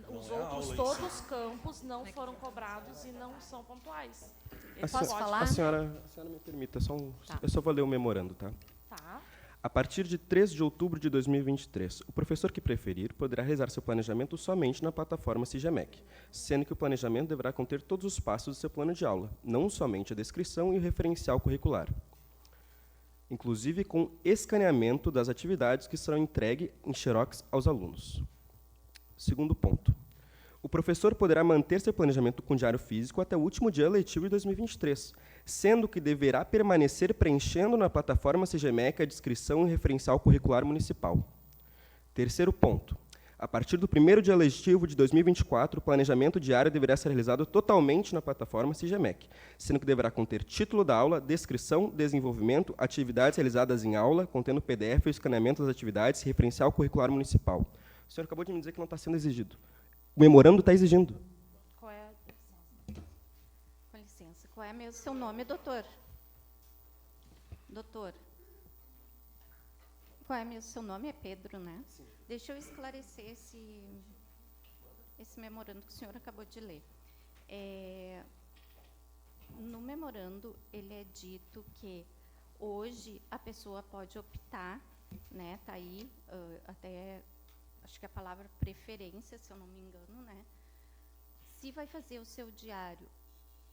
Os outros, todos os campos não foram cobrados e não são pontuais. Posso falar? A senhora me permita, eu só vou ler o memorando, tá? Tá. A partir de 3 de outubro de 2023, o professor que preferir poderá realizar seu planejamento somente na plataforma SIGEMEC, sendo que o planejamento deverá conter todos os passos do seu plano de aula, não somente a descrição e o referencial curricular, inclusive com escaneamento das atividades que serão entregues em xerox aos alunos. Segundo ponto. O professor poderá manter seu planejamento com diário físico até o último dia letivo de 2023, sendo que deverá permanecer preenchendo na plataforma SIGEMEC a descrição e referencial curricular municipal. Terceiro ponto. A partir do primeiro dia letivo de 2024, o planejamento diário deverá ser realizado totalmente na plataforma SIGEMEC, sendo que deverá conter título da aula, descrição, desenvolvimento, atividades realizadas em aula, contendo PDF e escaneamento das atividades e referencial curricular municipal. O senhor acabou de me dizer que não está sendo exigido. O memorando está exigindo. Com licença. Qual é o seu nome, doutor? Doutor. Qual é o seu nome? É Pedro, né? Sim. Deixa eu esclarecer esse memorando que o senhor acabou de ler. No memorando, ele é dito que hoje a pessoa pode optar, né? Está aí até... acho que a palavra preferência, se eu não me engano, né? Se vai fazer o seu diário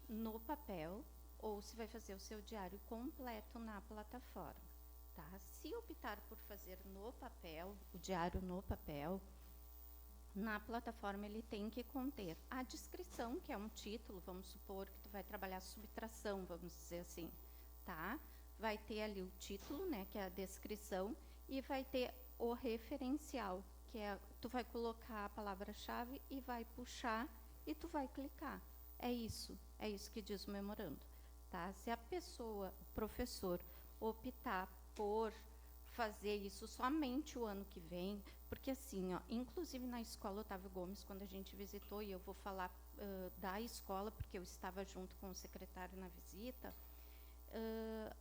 no papel, ou se vai fazer o seu diário completo na plataforma. Tá? Se optar por fazer no papel, o diário no papel, na plataforma ele tem que conter a descrição, que é um título, vamos supor que tu vai trabalhar subtração, vamos dizer assim, tá? Vai ter ali o título, né, que é a descrição, e vai ter o referencial, que é, tu vai colocar a palavra-chave e vai puxar e tu vai clicar. É isso que diz o memorando, tá? Se a pessoa, o professor, optar por fazer isso somente o ano que vem, porque assim, ó, inclusive na escola Otávio Gomes, quando a gente visitou, e eu vou falar da escola, porque eu estava junto com o secretário na visita,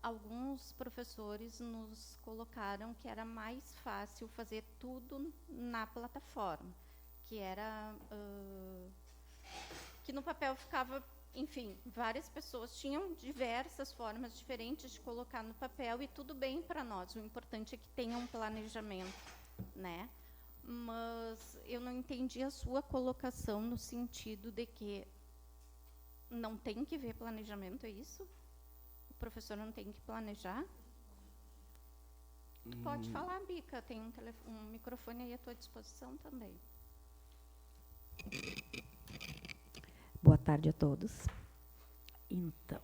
alguns professores nos colocaram que era mais fácil fazer tudo na plataforma, que era que no papel ficava, enfim, várias pessoas tinham diversas formas diferentes de colocar no papel e tudo bem para nós, o importante é que tenha um planejamento, né? Mas eu não entendi a sua colocação no sentido de que não tem que ver planejamento, é isso? O professor não tem que planejar? Tu pode falar, Bica, tem um microfone aí à tua disposição também. Boa tarde a todos. Então,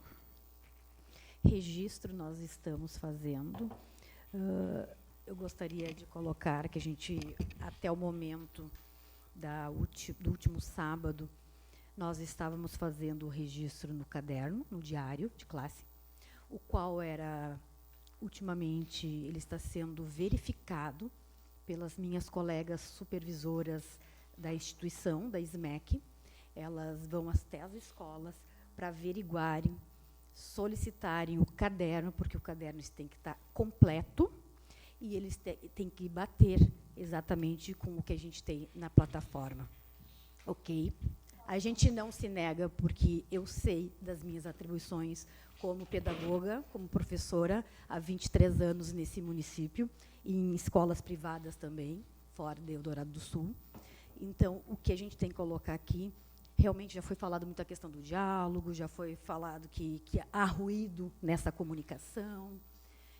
registro nós estamos fazendo. Eu gostaria de colocar que a gente, até o momento do último sábado, nós estávamos fazendo o registro no caderno, no diário de classe, o qual era, ultimamente, ele está sendo verificado pelas minhas colegas supervisoras da instituição, da SMEC. Elas vão até as escolas para averiguarem, solicitarem o caderno, porque o caderno tem que estar completo, e eles têm que bater exatamente com o que a gente tem na plataforma. Ok? A gente não se nega, porque eu sei das minhas atribuições como pedagoga, como professora, há 23 anos nesse município, e em escolas privadas também, fora de Eldorado do Sul. Então, o que a gente tem que colocar aqui, realmente já foi falado muito a questão do diálogo, já foi falado que há ruído nessa comunicação.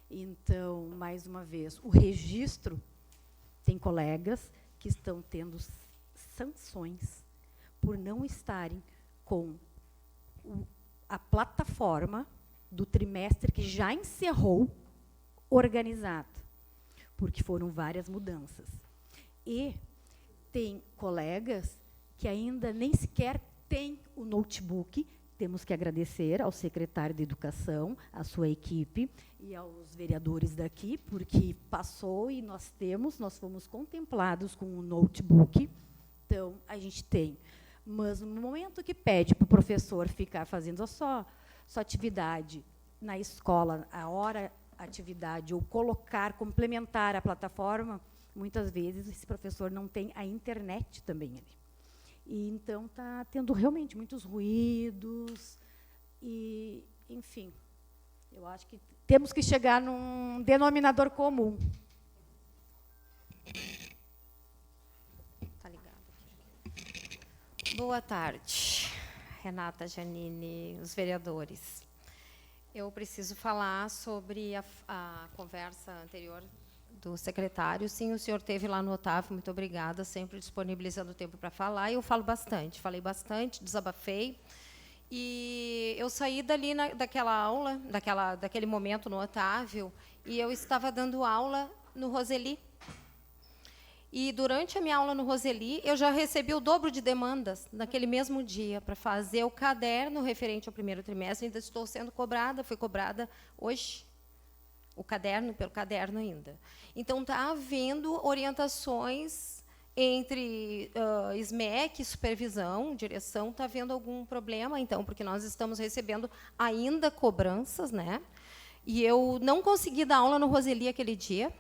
Então, mais uma vez, o registro, tem colegas que estão tendo sanções por não estarem com a plataforma do trimestre que já encerrou organizada, porque foram várias mudanças. E tem colegas que ainda nem sequer têm o notebook. Temos que agradecer ao secretário de Educação, à sua equipe e aos vereadores daqui, porque passou e nós fomos contemplados com o notebook. Então, a gente tem. Mas no momento que pede para o professor ficar fazendo só atividade na escola, atividade, ou complementar a plataforma, muitas vezes esse professor não tem a internet também ali. E então está tendo realmente muitos ruídos e, enfim, eu acho que temos que chegar num denominador comum. Tá ligado. Boa tarde, Renata, Janine, os vereadores. Eu preciso falar sobre a conversa anterior do secretário. Sim, o senhor esteve lá no Otávio, muito obrigada, sempre disponibilizando tempo para falar. E eu falo bastante, falei bastante, desabafei. E eu saí dali daquela aula, daquele momento no Otávio, e eu estava dando aula no Roseli. E durante a minha aula no Roseli, eu já recebi o dobro de demandas naquele mesmo dia para fazer o caderno referente ao primeiro trimestre. Ainda estou sendo cobrada, fui cobrada hoje. Pelo caderno ainda. Então, está havendo orientações entre SMEC, supervisão, direção, está havendo algum problema, então, porque nós estamos recebendo ainda cobranças, né? E eu não consegui dar aula no Roseli aquele dia.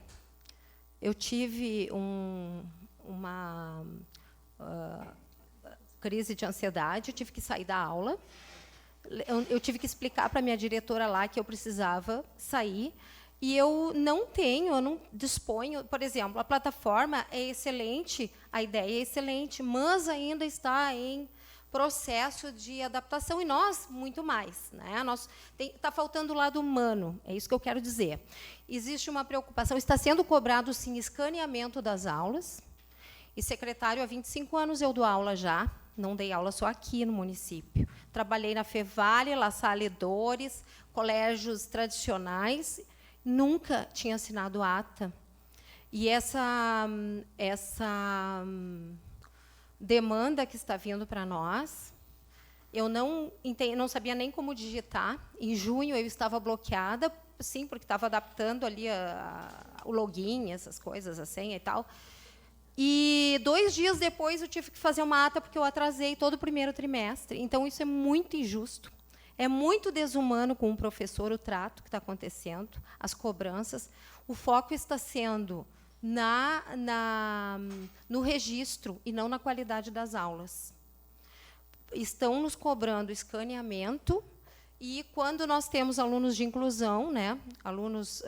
Eu tive uma crise de ansiedade, eu tive que sair da aula. Eu tive que explicar para a minha diretora lá que eu precisava sair. E eu não disponho, por exemplo, a plataforma é excelente, a ideia é excelente, mas ainda está em processo de adaptação, e nós, muito mais. Né? Está faltando o lado humano, é isso que eu quero dizer. Existe uma preocupação, está sendo cobrado, sim, escaneamento das aulas, e secretário, há 25 anos eu dou aula já, não dei aula só aqui no município. Trabalhei na Fevale, La Salle Dores, colégios tradicionais, nunca tinha assinado ata. E essa demanda que está vindo para nós, eu não sabia nem como digitar. Em junho eu estava bloqueada, sim, porque estava adaptando ali o login, essas coisas, a senha e tal. E 2 dias depois eu tive que fazer uma ata porque eu atrasei todo o primeiro trimestre. Então, isso é muito injusto. É muito desumano com o professor o trato que está acontecendo, as cobranças. O foco está sendo no registro e não na qualidade das aulas. Estão nos cobrando escaneamento, e quando nós temos alunos de inclusão, né, alunos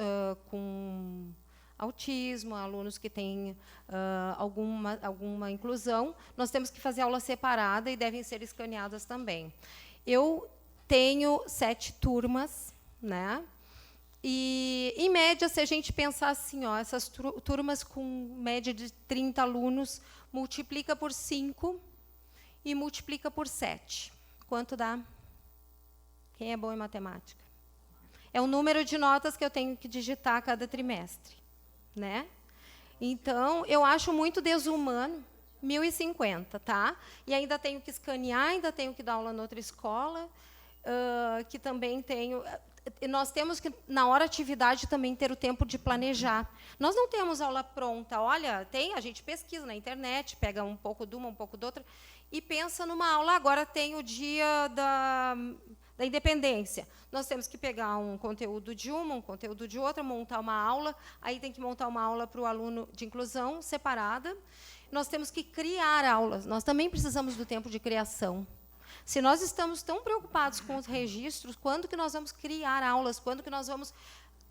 com autismo, alunos que têm alguma inclusão, nós temos que fazer aula separada e devem ser escaneadas também. Eu tenho 7 turmas, né? E, em média, se a gente pensar assim, ó, essas turmas com média de 30 alunos, multiplica por 5 e multiplica por 7. Quanto dá? Quem é bom em matemática? É o número de notas que eu tenho que digitar a cada trimestre. Né? Então, eu acho muito desumano, 1.050, tá? E ainda tenho que escanear, ainda tenho que dar aula em outra escola, que também tenho... Nós temos que, na hora atividade, também ter o tempo de planejar. Nós não temos aula pronta. Olha, a gente pesquisa na internet, pega um pouco de uma, um pouco de outra, e pensa numa aula. Agora tem o dia da independência. Nós temos que pegar um conteúdo de uma, um conteúdo de outra, montar uma aula, aí tem que montar uma aula para o aluno de inclusão separada. Nós temos que criar aulas. Nós também precisamos do tempo de criação. Se nós estamos tão preocupados com os registros, quando que nós vamos criar aulas? Quando que nós vamos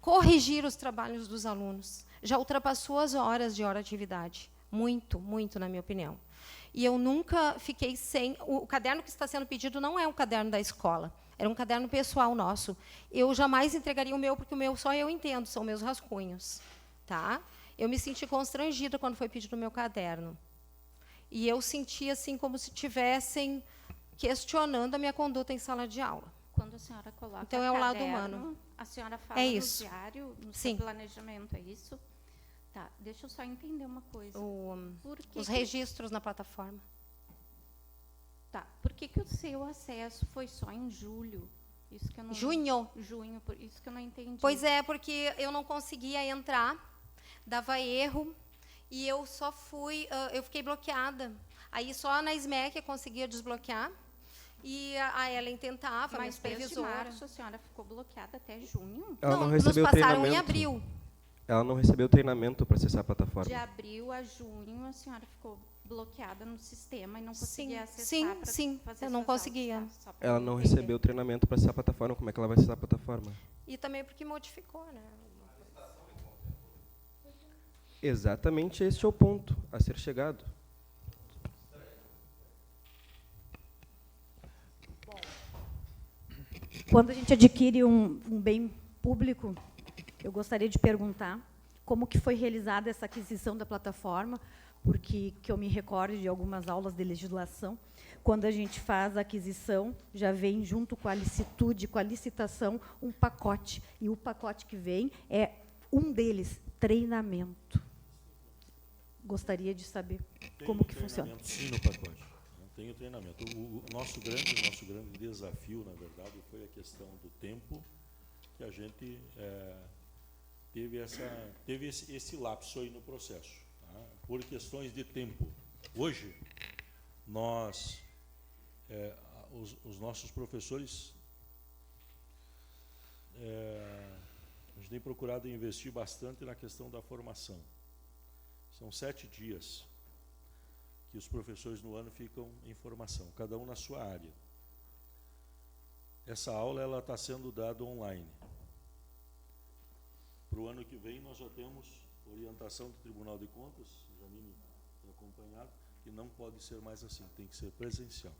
corrigir os trabalhos dos alunos? Já ultrapassou as horas de atividade. Muito, muito, na minha opinião. E eu nunca fiquei sem... O caderno que está sendo pedido não é um caderno da escola. Era um caderno pessoal nosso. Eu jamais entregaria o meu, porque o meu só eu entendo, são meus rascunhos. Tá? Eu me senti constrangida quando foi pedido o meu caderno. E eu senti assim como se tivessem questionando a minha conduta em sala de aula. Quando a senhora coloca então, é o lado humano. A senhora fala no diário, no seu planejamento, é isso? Tá, deixa eu só entender uma coisa. Os registros na plataforma. Tá, por que o seu acesso foi só em julho? Isso que eu não... Junho, isso que eu não entendi. Pois é, porque eu não conseguia entrar, dava erro, e eu só fui... eu fiquei bloqueada. Aí, só na SMEC eu conseguia desbloquear, e a Ellen tentava, mas minha supervisora. Desde março a senhora ficou bloqueada até junho? Ela não recebeu nos passaram treinamento. em abril. Ela não recebeu treinamento para acessar a plataforma. De abril a junho, a senhora ficou bloqueada no sistema e não conseguia acessar. Sim, eu não conseguia. Aulas, tá? Ela não recebeu treinamento para acessar a plataforma. Como é que ela vai acessar a plataforma? E também porque modificou, né? Exatamente este é o ponto a ser chegado. Quando a gente adquire um bem público, eu gostaria de perguntar como que foi realizada essa aquisição da plataforma, porque que eu me recordo de algumas aulas de legislação, quando a gente faz a aquisição, já vem junto com a licitude, com a licitação, um pacote. E o pacote que vem é um deles, treinamento. Gostaria de saber como que funciona. Sim, no pacote. Tem o treinamento. O nosso grande desafio, na verdade, foi a questão do tempo, que a gente teve esse lapso aí no processo, tá? Por questões de tempo. Hoje, os nossos professores, a gente tem procurado investir bastante na questão da formação. São 7 dias que os professores no ano ficam em formação, cada um na sua área. Essa aula está sendo dada online. Para o ano que vem, nós já temos orientação do Tribunal de Contas, Janine tem acompanhado, que não pode ser mais assim, tem que ser presencial.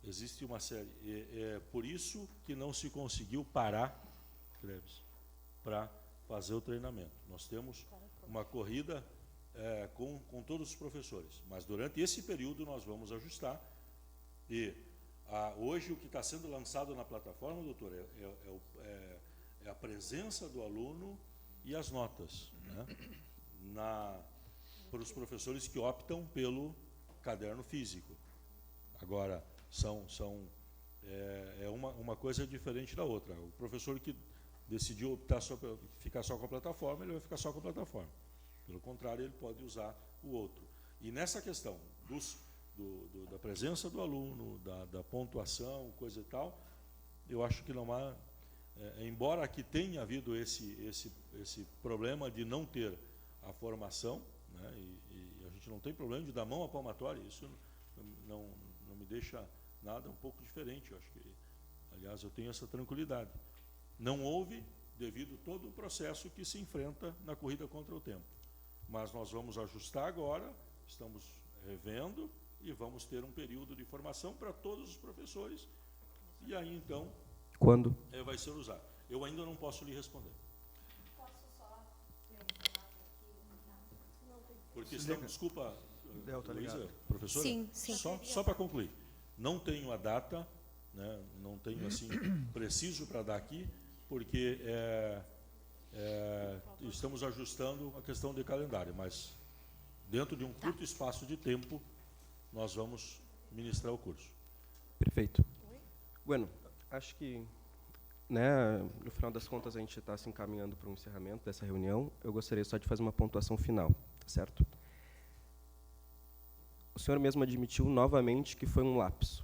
existe uma série. É por isso que não se conseguiu parar, Kreves, para fazer o treinamento. Nós temos uma corrida com todos os professores, mas durante esse período nós vamos ajustar. E hoje o que está sendo lançado na plataforma, doutor, é a presença do aluno e as notas, né, para os professores que optam pelo caderno físico. Agora, é uma coisa diferente da outra. O professor que decidiu optar ficar só com a plataforma, ele vai ficar só com a plataforma. Pelo contrário, ele pode usar o outro. E nessa questão da presença do aluno, da pontuação, coisa e tal, eu acho que não há, embora aqui tenha havido esse problema de não ter a formação, né, e a gente não tem problema de dar mão à palmatória, isso não me deixa nada um pouco diferente. Eu acho que, aliás, eu tenho essa tranquilidade. Não houve, devido a todo o processo que se enfrenta na corrida contra o tempo. Mas nós vamos ajustar agora, estamos revendo e vamos ter um período de formação para todos os professores. E aí, então, quando vai ser usado. Eu ainda não posso lhe responder. Posso só porque estamos, desculpa, Luísa, professora, Sim, sim. Só para concluir. Não tenho a data, né, não tenho assim preciso para dar aqui, porque estamos ajustando a questão de calendário, mas dentro de um curto espaço de tempo nós vamos ministrar o curso. Perfeito. Bueno, acho que, né, no final das contas a gente está se encaminhando para um encerramento dessa reunião. Eu gostaria só de fazer uma pontuação final, certo? O senhor mesmo admitiu novamente que foi um lapso.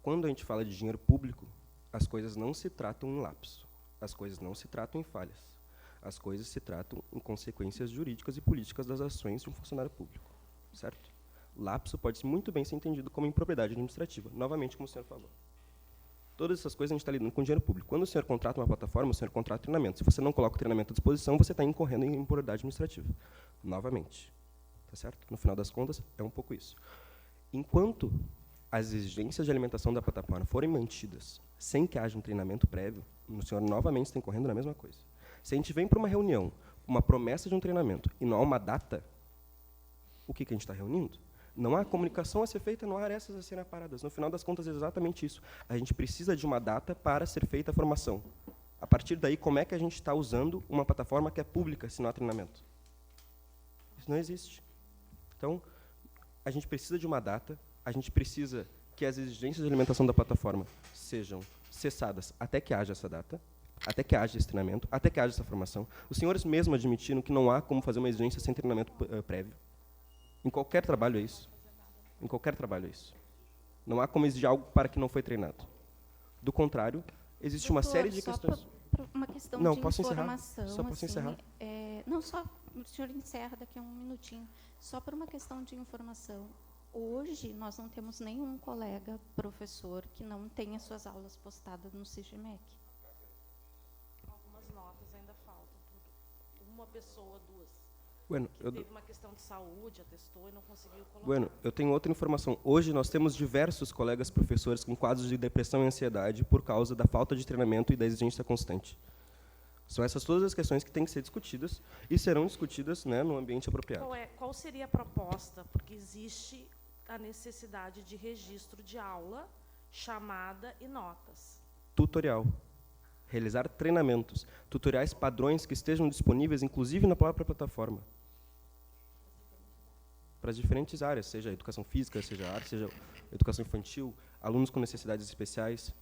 Quando a gente fala de dinheiro público, as coisas não se tratam em lapso, as coisas não se tratam em falhas, as coisas se tratam em consequências jurídicas e políticas das ações de um funcionário público, certo? Lapso pode muito bem ser entendido como impropriedade administrativa, novamente, como o senhor falou. Todas essas coisas a gente está lidando com dinheiro público. Quando o senhor contrata uma plataforma, o senhor contrata treinamento. Se você não coloca o treinamento à disposição, você está incorrendo em improbidade administrativa, novamente. Tá certo? No final das contas, é um pouco isso. Enquanto as exigências de alimentação da plataforma forem mantidas sem que haja um treinamento prévio, o senhor novamente está incorrendo na mesma coisa. Se a gente vem para uma reunião com uma promessa de um treinamento e não há uma data, o que a gente está reunindo? Não há comunicação a ser feita, não há arestas a serem aparadas. No final das contas, é exatamente isso. A gente precisa de uma data para ser feita a formação. A partir daí, como é que a gente está usando uma plataforma que é pública, se não há treinamento? Isso não existe. Então, a gente precisa de uma data, a gente precisa que as exigências de alimentação da plataforma sejam cessadas até que haja essa data, até que haja esse treinamento, até que haja essa formação. Os senhores mesmo admitiram que não há como fazer uma exigência sem treinamento prévio. Em qualquer trabalho é isso. Em qualquer trabalho é isso. Não há como exigir algo para que não foi treinado. Do contrário, existe uma série de questões. Uma questão não, de posso informação. Encerrar? Só posso encerrar? Não, só o senhor encerra daqui a um minutinho. Só por uma questão de informação. Hoje, nós não temos nenhum colega professor que não tenha suas aulas postadas no CIGMEC. Algumas notas ainda faltam. Uma pessoa, duas. Bueno, teve uma questão de saúde, atestou e não conseguiu colocar. Bueno, eu tenho outra informação. Hoje nós temos diversos colegas professores com quadros de depressão e ansiedade por causa da falta de treinamento e da exigência constante. São essas todas as questões que têm que ser discutidas e serão discutidas, né, no ambiente apropriado. Qual seria a proposta? Porque existe a necessidade de registro de aula, chamada e notas. Tutorial. Realizar treinamentos, tutoriais padrões que estejam disponíveis, inclusive na própria plataforma. Para as diferentes áreas, seja educação física, seja arte, seja educação infantil, alunos com necessidades especiais.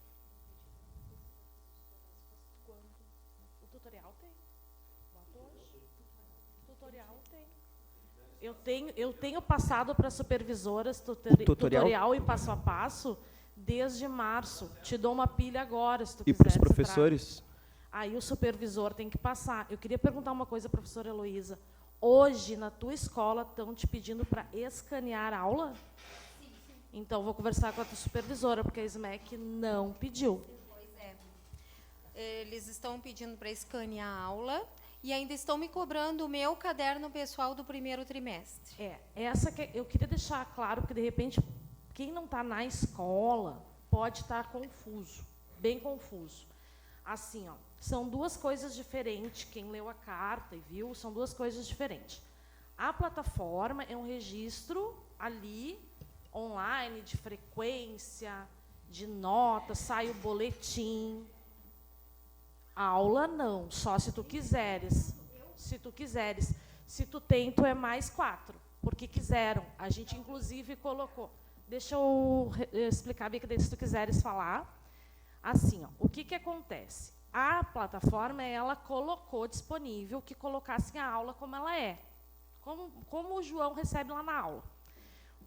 O tutorial tem. O tutorial tem. Eu tenho passado para supervisoras tutorial e passo a passo desde março. Te dou uma pilha agora, se tu quiser. E para os professores? Aí o supervisor tem que passar. Eu queria perguntar uma coisa, professora Heloísa. Hoje, na tua escola, estão te pedindo para escanear a aula? Sim. Então, vou conversar com a tua supervisora, porque a SMEC não pediu. Pois é. Eles estão pedindo para escanear a aula e ainda estão me cobrando o meu caderno pessoal do primeiro trimestre. Essa que eu queria deixar claro, porque, de repente, quem não está na escola pode estar confuso, bem confuso. Assim, ó, são duas coisas diferentes. Quem leu a carta e viu, são duas coisas diferentes. A plataforma é um registro ali, online, de frequência, de nota, sai o boletim. A aula não, só se tu quiseres. Se tu quiseres. Se tu tem, tu é mais 4, porque quiseram. A gente, inclusive, colocou... Deixa eu explicar bem, que se tu quiseres falar. Assim, ó, o que, que acontece? A plataforma, ela colocou disponível que colocassem a aula como ela é. Como o João recebe lá na aula.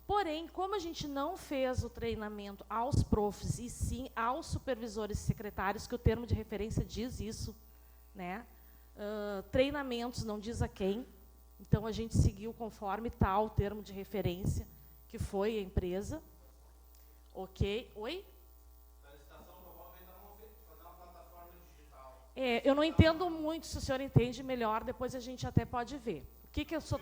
Porém, como a gente não fez o treinamento aos profs, e sim aos supervisores e secretários, que o termo de referência diz isso, né? Treinamentos não diz a quem, então a gente seguiu conforme tal o termo de referência, que foi a empresa. Ok? Oi? Na licitação provavelmente fazer uma plataforma digital. Eu não entendo muito, se o senhor entende melhor, depois a gente até pode ver. O que que eu sou...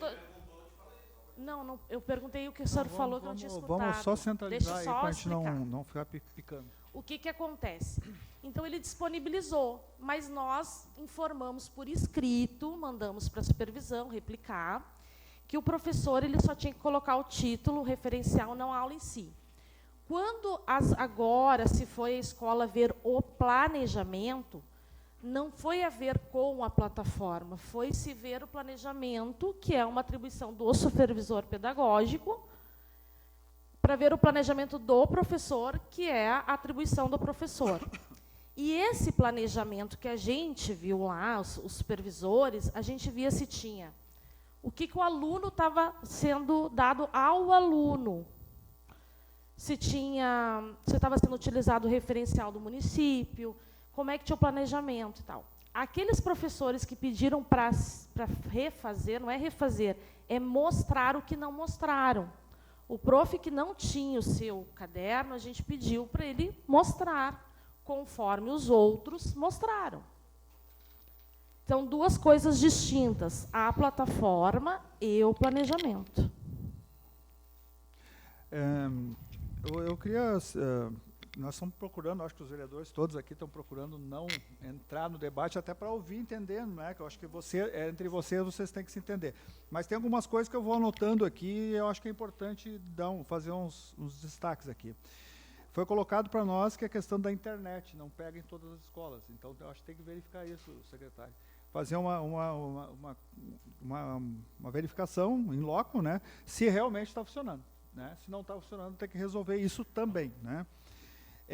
Não, eu perguntei o que o senhor falou, que eu não tinha escutado. Vamos só centralizar aí, para a gente explicar. não ficar picando. O que que acontece? Então, ele disponibilizou, mas nós informamos por escrito, mandamos para a supervisão replicar, que o professor ele só tinha que colocar o título referencial, não a aula em si. Quando agora se foi a escola ver o planejamento, não foi a ver com a plataforma, foi se ver o planejamento, que é uma atribuição do supervisor pedagógico, para ver o planejamento do professor, que é a atribuição do professor. E esse planejamento que a gente viu lá, os supervisores, a gente via se tinha o que o aluno estava sendo dado ao aluno, se estava sendo utilizado o referencial do município, como é que tinha o planejamento e tal. Aqueles professores que pediram para refazer, não é refazer, é mostrar o que não mostraram. O prof que não tinha o seu caderno, a gente pediu para ele mostrar, conforme os outros mostraram. Então, duas coisas distintas, a plataforma e o planejamento. Eu queria... nós estamos procurando, acho que os vereadores todos aqui estão procurando não entrar no debate, até para ouvir entendendo, né? Que eu acho que entre vocês têm que se entender. Mas tem algumas coisas que eu vou anotando aqui e eu acho que é importante fazer uns destaques aqui. Foi colocado para nós que a questão da internet não pega em todas as escolas. Então, eu acho que tem que verificar isso, secretário. Fazer uma verificação em loco, né? Se realmente está funcionando. Né? Se não está funcionando, tem que resolver isso também, né?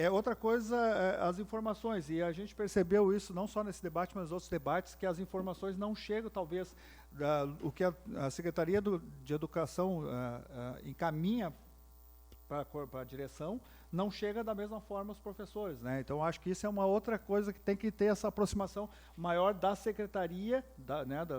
Outra coisa, as informações, e a gente percebeu isso não só nesse debate, mas nos outros debates, que as informações não chegam, talvez, o que a Secretaria de Educação encaminha para a direção, não chega da mesma forma aos professores, né? Então, acho que isso é uma outra coisa que tem que ter essa aproximação maior da secretaria,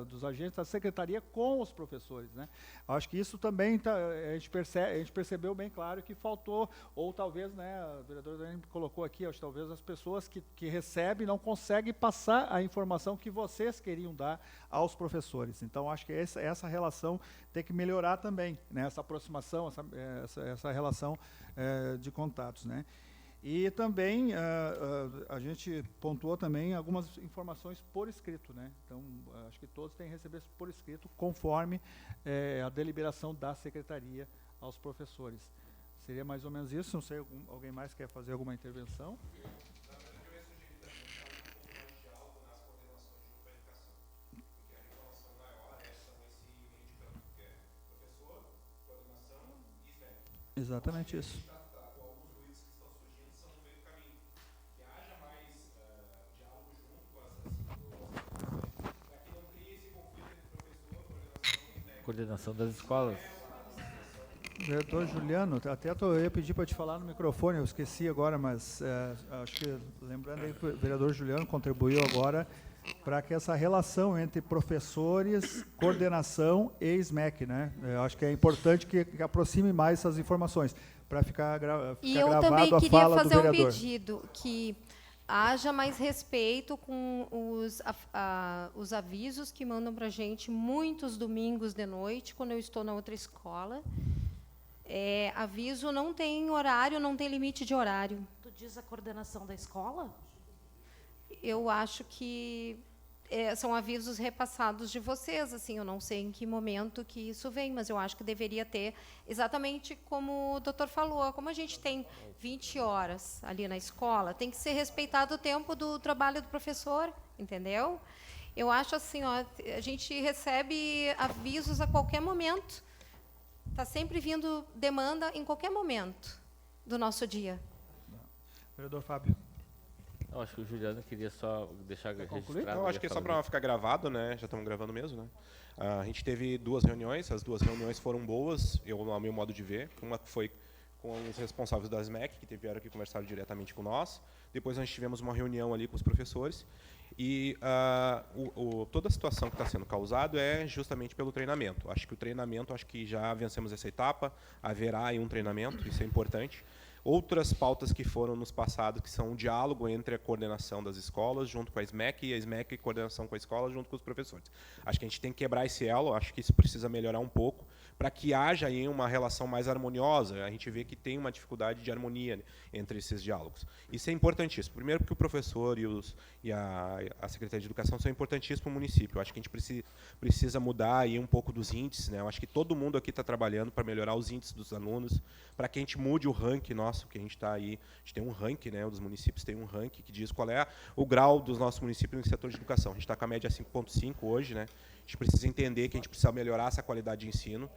dos agentes da secretaria com os professores, né? Acho que isso também a gente percebeu bem claro que faltou, ou talvez, né, a vereadora Dani colocou aqui, acho que talvez as pessoas que recebem não conseguem passar a informação que vocês queriam dar aos professores. Então, acho que essa relação tem que melhorar também, né? Essa aproximação, essa relação de contatos, né? E também a gente pontuou também algumas informações por escrito, né? Então, acho que todos têm que receber por escrito, conforme a deliberação da secretaria aos professores. Seria mais ou menos isso. Não sei, alguém mais quer fazer alguma intervenção? Exatamente isso. Alguns ruídos que estão surgindo são no meio do caminho. Que haja mais diálogo junto com para que não crie esse conflito entre professor, coordenação das escolas. Vereador Juliano, até eu ia pedir para te falar no microfone, eu esqueci agora, mas acho que, lembrando aí que o vereador Juliano contribuiu agora para que essa relação entre professores, coordenação e SMEC, né? Eu acho que é importante que aproxime mais essas informações, para ficar gravado a fala do vereador. E eu também queria fazer um pedido, que haja mais respeito com os avisos que mandam para a gente muitos domingos de noite, quando eu estou na outra escola, Aviso não tem horário, não tem limite de horário. Tu diz a coordenação da escola? Eu acho que são avisos repassados de vocês, assim, eu não sei em que momento que isso vem, mas eu acho que deveria ter, exatamente como o doutor falou, como a gente tem 20 horas ali na escola, tem que ser respeitado o tempo do trabalho do professor, entendeu? Eu acho assim, ó, a gente recebe avisos a qualquer momento, está sempre vindo demanda em qualquer momento do nosso dia. Vereador Fábio. Eu acho que o Juliano queria só deixar registrado. Eu acho que é só para ficar gravado, né? Já estamos gravando mesmo, né? A gente teve 2 reuniões, as 2 reuniões foram boas, ao meu modo de ver. Uma foi com os responsáveis da SMEC, que vieram aqui conversar diretamente com nós. Depois nós tivemos uma reunião ali com os professores. E toda a situação que está sendo causada é justamente pelo treinamento. Acho que o treinamento, acho que já vencemos essa etapa, haverá aí um treinamento, isso é importante. Outras pautas que foram nos passados, que são o diálogo entre a coordenação das escolas, junto com a SMEC, e a SMEC e coordenação com a escola, junto com os professores. Acho que a gente tem que quebrar esse elo, acho que isso precisa melhorar um pouco, para que haja aí uma relação mais harmoniosa. A gente vê que tem uma dificuldade de harmonia entre esses diálogos. Isso é importantíssimo. Primeiro, porque o professor e a Secretaria de Educação são importantíssimos para o município. Eu acho que a gente precisa mudar aí um pouco dos índices, né? Eu acho que todo mundo aqui está trabalhando para melhorar os índices dos alunos, para que a gente mude o ranking nosso, que a gente está aí. A gente tem um ranking, né? Dos municípios tem um ranking que diz qual é o grau dos nossos municípios no setor de educação. A gente está com a média 5,5 hoje, né? A gente precisa entender que a gente precisa melhorar essa qualidade de ensino.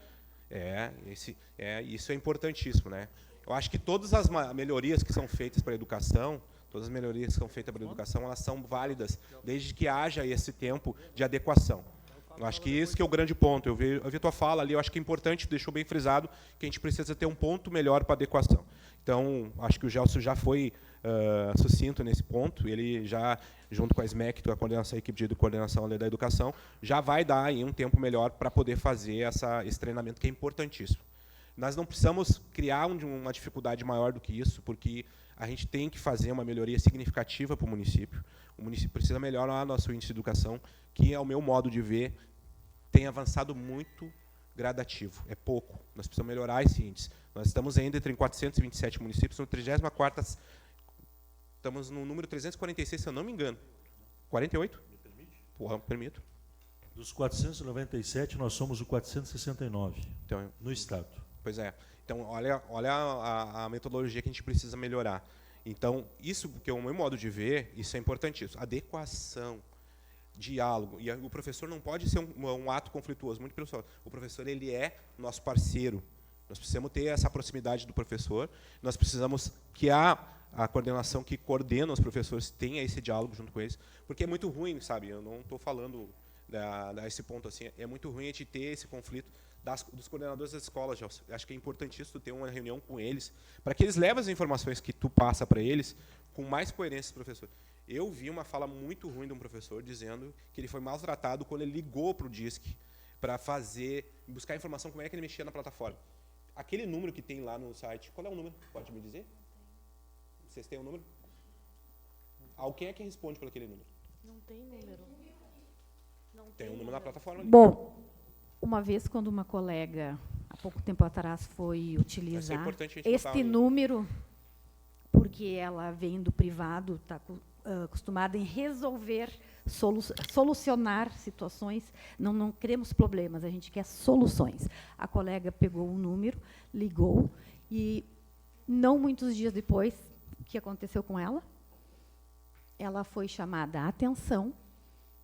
Isso é importantíssimo, né? Eu acho que todas as melhorias que são feitas para a educação, elas são válidas, desde que haja esse tempo de adequação. Eu acho que esse que é o grande ponto. Eu vi a tua fala ali, eu acho que é importante, deixou bem frisado, que a gente precisa ter um ponto melhor para adequação. Então, acho que o Gelson já foi sucinto nesse ponto, ele já, junto com a SMEC, com a equipe de coordenação da educação, já vai dar aí um tempo melhor para poder fazer esse treinamento, que é importantíssimo. Nós não precisamos criar uma dificuldade maior do que isso, porque a gente tem que fazer uma melhoria significativa para o município. O município precisa melhorar nosso índice de educação, que, ao meu modo de ver, tem avançado muito gradativo, é pouco. Nós precisamos melhorar esse índice. Nós estamos ainda entre 427 municípios, no 34º, estamos no número 346, se eu não me engano. 48? Me permite? Porra, permito. Dos 497, nós somos o 469, então, no Estado. Pois é. Então, olha a metodologia que a gente precisa melhorar. Então, isso, porque é o meu modo de ver, isso é importantíssimo. Adequação, diálogo. E o professor não pode ser um ato conflituoso. Muito pelo contrário. O professor, ele é nosso parceiro. Nós precisamos ter essa proximidade do professor. Nós precisamos que a coordenação que coordena os professores tenha esse diálogo junto com eles. Porque é muito ruim, sabe? Eu não estou falando desse ponto assim. É muito ruim a gente ter esse conflito dos coordenadores das escolas, Gelson. Acho que é importantíssimo tu ter uma reunião com eles, para que eles levem as informações que tu passa para eles com mais coerência, professor. Eu vi uma fala muito ruim de um professor dizendo que ele foi maltratado quando ele ligou para o DISC para buscar informação como é que ele mexia na plataforma. Aquele número que tem lá no site, qual é o número? Pode me dizer? Vocês têm o número? Quem é que responde por aquele número? Não tem número. Não tem um número na plataforma ali. Bom, uma vez quando uma colega, há pouco tempo atrás, foi utilizar este número, porque ela vem do privado, está acostumada em resolver, solucionar situações, não queremos problemas, a gente quer soluções. A colega pegou o número, ligou, e não muitos dias depois, o que aconteceu com ela? Ela foi chamada a atenção,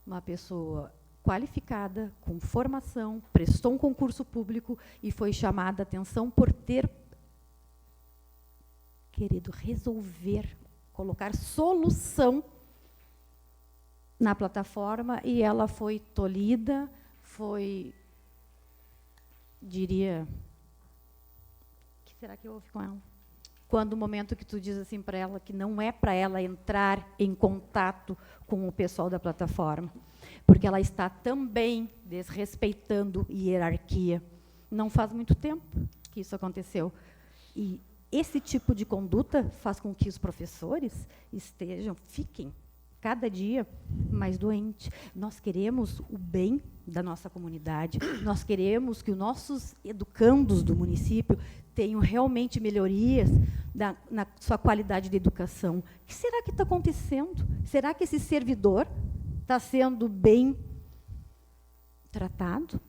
uma pessoa qualificada, com formação, prestou um concurso público e foi chamada a atenção por ter querido resolver, colocar solução na plataforma, e ela foi tolhida, diria, o que será que houve com ela? Quando o momento que tu diz assim para ela que não é para ela entrar em contato com o pessoal da plataforma, porque ela está também desrespeitando hierarquia. Não faz muito tempo que isso aconteceu. E esse tipo de conduta faz com que os professores fiquem cada dia mais doente. Nós queremos o bem da nossa comunidade, nós queremos que os nossos educandos do município tenham realmente melhorias na sua qualidade de educação. O que será que está acontecendo? Será que esse servidor está sendo bem tratado?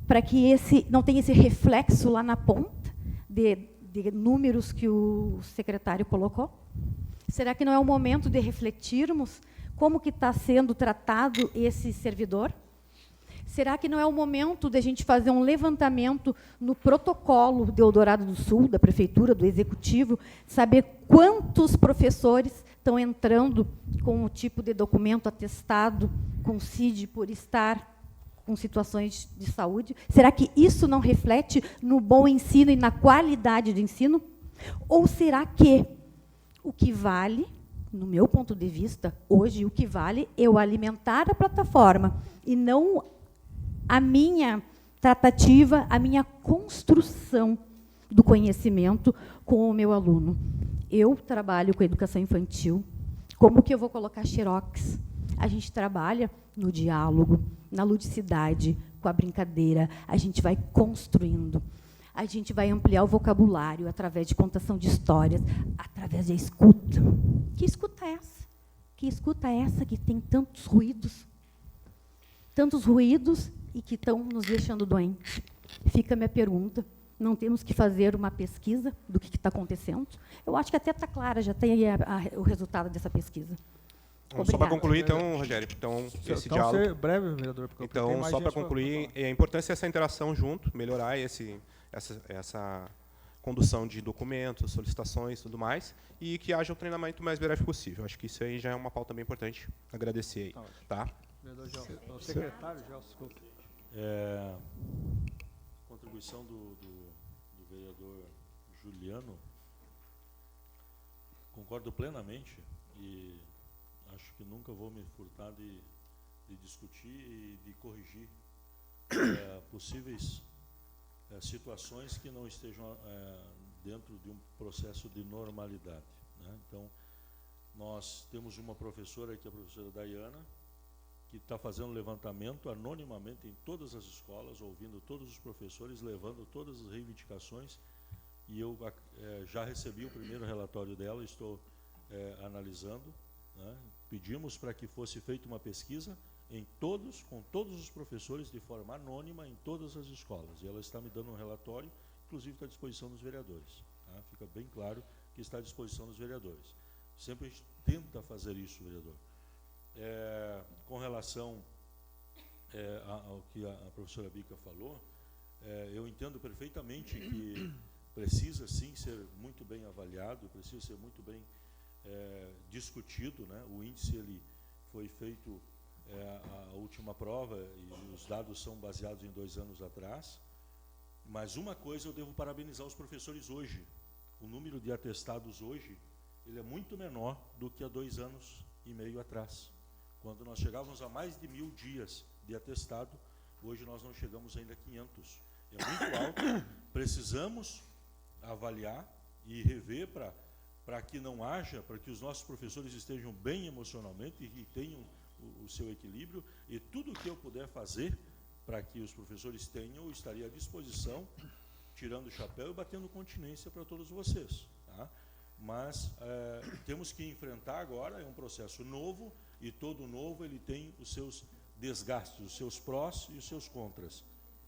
Para que não tenha esse reflexo lá na ponta de números que o secretário colocou? Será que não é o momento de refletirmos como que está sendo tratado esse servidor? Será que não é o momento de a gente fazer um levantamento no protocolo de Eldorado do Sul, da Prefeitura, do Executivo, saber quantos professores estão entrando com o tipo de documento atestado com CID por estar com situações de saúde? Será que isso não reflete no bom ensino e na qualidade do ensino? Ou será que o que vale, no meu ponto de vista, hoje, o que vale é eu alimentar a plataforma e não a minha tratativa, a minha construção do conhecimento com o meu aluno? Eu trabalho com educação infantil. Como que eu vou colocar xerox? A gente trabalha no diálogo, na ludicidade, com a brincadeira. A gente vai construindo. A gente vai ampliar o vocabulário através de contação de histórias, através da escuta. Que escuta é essa? Que escuta é essa que tem tantos ruídos? Tantos ruídos e que estão nos deixando doentes. Fica a minha pergunta. Não temos que fazer uma pesquisa do que está acontecendo? Eu acho que até está clara, já tem aí o resultado dessa pesquisa. Só para concluir, então, Rogério, esse diálogo. Ser breve, vereador, porque então, só para concluir, a importância dessa interação junto, melhorar essa condução de documentos, solicitações e tudo mais, e que haja um treinamento mais benéfico possível. Acho que isso aí já é uma pauta bem importante. Agradecer aí. Tá? O secretário, Gelson, desculpa. Contribuição do vereador Juliano. Concordo plenamente e acho que nunca vou me furtar de discutir e de corrigir possíveis situações que não estejam dentro de um processo de normalidade, né? Então, nós temos uma professora, que é a professora Dayana, que está fazendo levantamento anonimamente em todas as escolas, ouvindo todos os professores, levando todas as reivindicações, e eu já recebi o primeiro relatório dela, estou analisando, né? Pedimos para que fosse feita uma pesquisa com todos os professores, de forma anônima, em todas as escolas, e ela está me dando um relatório, inclusive está à disposição dos vereadores, tá? Fica bem claro que está à disposição dos vereadores. Sempre a gente tenta fazer isso, vereador. Com relação ao que a professora Bica falou, eu entendo perfeitamente que precisa sim ser muito bem avaliado, precisa ser muito bem discutido, né? O índice ele foi feito a última prova e os dados são baseados em 2 anos atrás, mas uma coisa eu devo parabenizar os professores hoje: o número de atestados hoje ele é muito menor do que há 2 anos e meio atrás. Quando nós chegávamos a mais de 1000 dias de atestado, hoje nós não chegamos ainda a 500. É muito alto, precisamos avaliar e rever para que não haja, para que os nossos professores estejam bem emocionalmente e tenham o seu equilíbrio, e tudo o que eu puder fazer para que os professores tenham, eu estaria à disposição, tirando o chapéu e batendo continência para todos vocês, tá? Mas temos que enfrentar agora, é um processo novo, e todo novo ele tem os seus desgastes, os seus prós e os seus contras.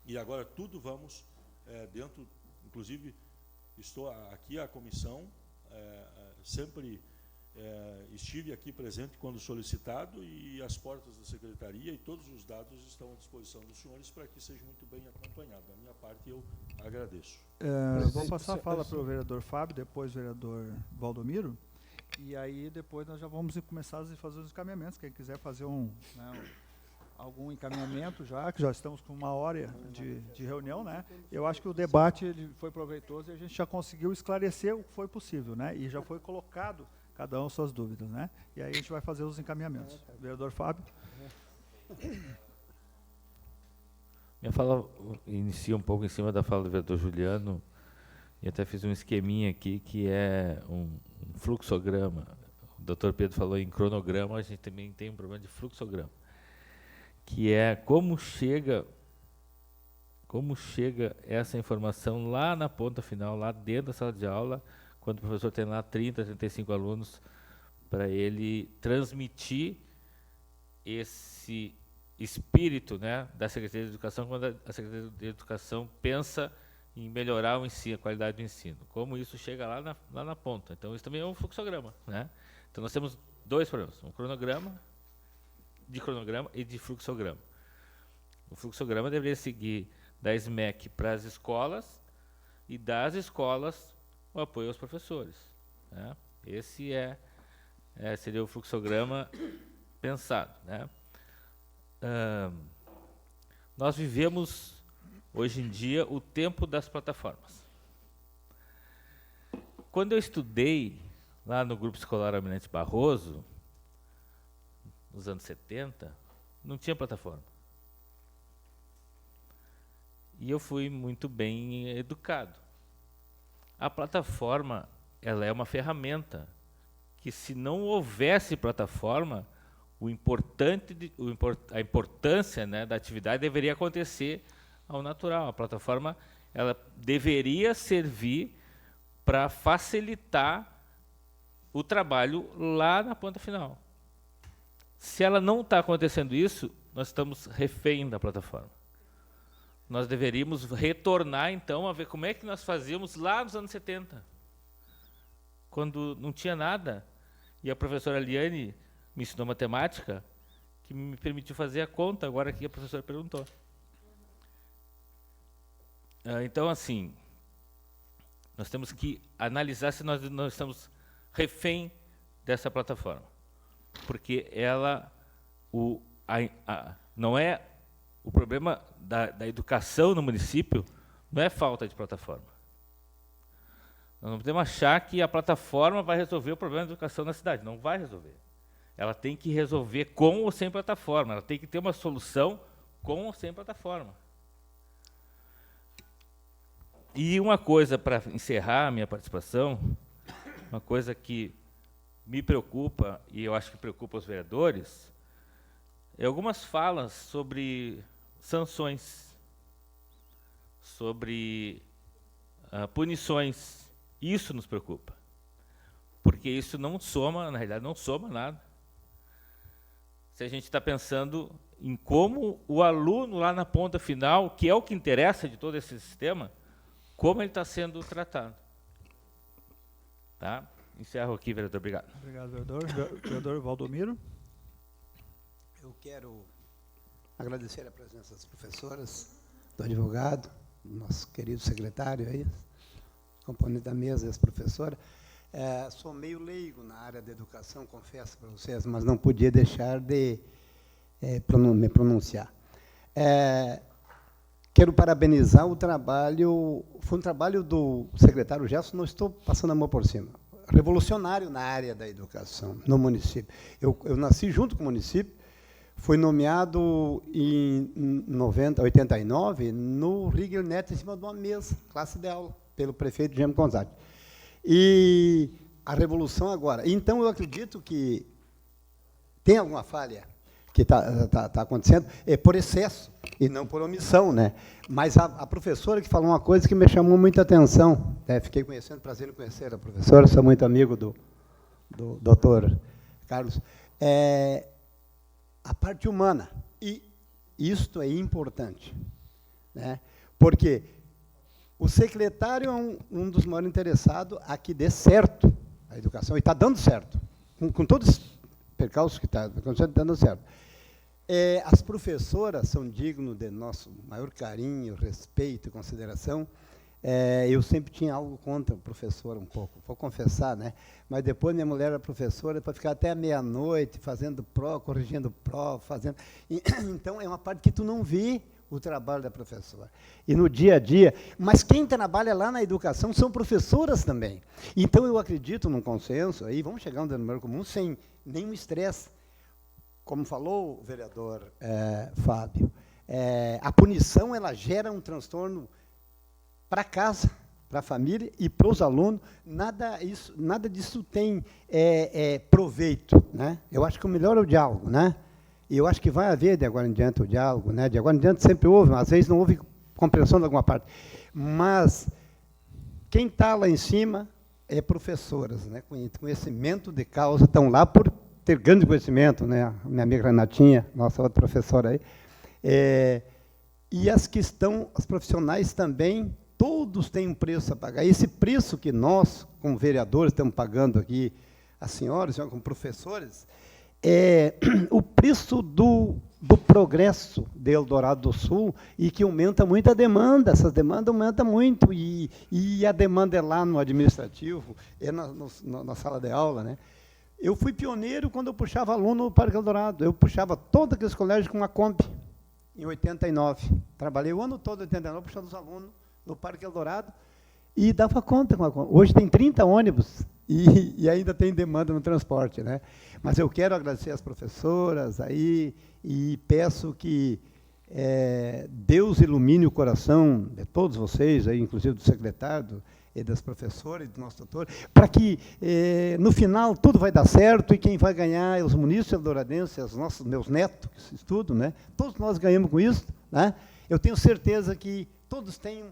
E agora tudo vamos dentro, inclusive estou aqui a comissão, sempre estive aqui presente quando solicitado, e as portas da secretaria e todos os dados estão à disposição dos senhores para que seja muito bem acompanhado. Da minha parte, eu agradeço. Vou passar a fala para o vereador Fábio, depois o vereador Valdomiro, e aí depois nós já vamos começar a fazer os encaminhamentos. Quem quiser fazer algum encaminhamento já, que já estamos com 1 hora de reunião, né? Eu acho que o debate ele foi proveitoso e a gente já conseguiu esclarecer o que foi possível, né? E já foi colocado cada um suas dúvidas, né? E aí a gente vai fazer os encaminhamentos. Vereador Fábio. Minha fala inicia um pouco em cima da fala do vereador Juliano, e até fiz um esqueminha aqui, que é um fluxograma Dr. Pedro falou em cronograma, a gente também tem um problema de fluxograma, que é como chega essa informação lá na ponta final, lá dentro da sala de aula, quando o professor tem lá 30, 35 alunos, para ele transmitir esse espírito, né, da Secretaria de Educação, quando a Secretaria de Educação pensa em melhorar o ensino, a qualidade do ensino. Como isso chega lá na ponta. Então, isso também é um fluxograma, né? Então, nós temos dois problemas, um cronograma e de fluxograma. O fluxograma deveria seguir da SMEC para as escolas e das escolas o apoio aos professores, né? Esse seria o fluxograma pensado, né? Nós vivemos hoje em dia o tempo das plataformas. Quando eu estudei lá no Grupo Escolar Almirante Barroso, nos anos 70, não tinha plataforma. E eu fui muito bem educado. A plataforma, ela é uma ferramenta que, se não houvesse plataforma, a importância, né, da atividade deveria acontecer ao natural. A plataforma, ela deveria servir para facilitar o trabalho lá na ponta final. Se ela não está acontecendo isso, nós estamos refém da plataforma. Nós deveríamos retornar, então, a ver como é que nós fazíamos lá nos anos 70, quando não tinha nada, e a professora Liane me ensinou matemática, que me permitiu fazer a conta, agora que a professora perguntou. Então, assim, nós temos que analisar se nós estamos refém dessa plataforma, porque ela não é o problema da educação no município, não é falta de plataforma. Nós não podemos achar que a plataforma vai resolver o problema da educação na cidade. Não vai resolver. Ela tem que resolver com ou sem plataforma. Ela tem que ter uma solução com ou sem plataforma. E uma coisa, para encerrar a minha participação, uma coisa que me preocupa, e eu acho que preocupa os vereadores, é algumas falas sobre sanções, sobre punições. Isso nos preocupa, porque isso não soma, na realidade, não soma nada. Se a gente está pensando em como o aluno lá na ponta final, que é o que interessa de todo esse sistema, como ele está sendo tratado. Tá? Encerro aqui, vereador. Obrigado. Obrigado, vereador. Vereador Valdomiro. Eu quero agradecer a presença das professoras, do advogado, do nosso querido secretário aí, componente da mesa e as professoras. Sou meio leigo na área da educação, confesso para vocês, mas não podia deixar de me pronunciar. Quero parabenizar o trabalho, foi um trabalho do secretário Gerson, não estou passando a mão por cima, revolucionário na área da educação no município. Eu nasci junto com o município, fui nomeado em 89, no Rigel Neto, em cima de uma mesa, classe de aula, pelo prefeito Jaime Gonzaga. E a revolução agora. Então, eu acredito que tem alguma falha que está acontecendo, por excesso, e não por omissão, né? Mas a professora que falou uma coisa que me chamou muita atenção, fiquei conhecendo, prazer em conhecer a professora, sou muito amigo do doutor Carlos, a parte humana, e isto é importante, né? Porque o secretário é um dos maiores interessados a que dê certo a educação, e está dando certo, com todos os percalços que está dando certo. As professoras são dignas de nosso maior carinho, respeito e consideração. Eu sempre tinha algo contra o professor, um pouco, vou confessar, né? Mas depois minha mulher era professora, para ficar até meia-noite, fazendo prova, corrigindo prova, fazendo... Então, é uma parte que tu não vê o trabalho da professora. E no dia a dia, mas quem trabalha lá na educação são professoras também. Então, eu acredito num consenso, aí vamos chegar a um denominador comum sem nenhum estresse. Como falou o vereador Fábio, a punição ela gera um transtorno para casa, para a família e para os alunos, nada disso tem proveito, né? Eu acho que o melhor é o diálogo, né? E eu acho que vai haver, de agora em diante, o diálogo, né? De agora em diante sempre houve, às vezes não houve compreensão de alguma parte. Mas quem está lá em cima é professoras, né? Conhecimento de causa, estão lá por ter grande conhecimento, né? A minha amiga Renatinha, nossa outra professora aí. E as que estão, os profissionais também, todos têm um preço a pagar. Esse preço que nós, como vereadores, estamos pagando aqui, as senhoras como professores, é o preço do progresso de Eldorado do Sul e que aumenta muito a demanda. Essas demandas aumentam muito e a demanda é lá no administrativo, é na sala de aula, né? Eu fui pioneiro quando eu puxava aluno no Parque Eldorado. Eu puxava todos aqueles colégios com uma Kombi, em 89. Trabalhei o ano todo em 89 puxando os alunos no Parque Eldorado e dava conta com a Kombi. Hoje tem 30 ônibus e ainda tem demanda no transporte, né? Mas eu quero agradecer às professoras aí e peço que Deus ilumine o coração de todos vocês, aí, inclusive do secretário, e das professoras e do nosso doutor, para que, no final, tudo vai dar certo e quem vai ganhar é os munícipes eldoradenses, meus netos que estudam, né? Todos nós ganhamos com isso, né? Eu tenho certeza que todos têm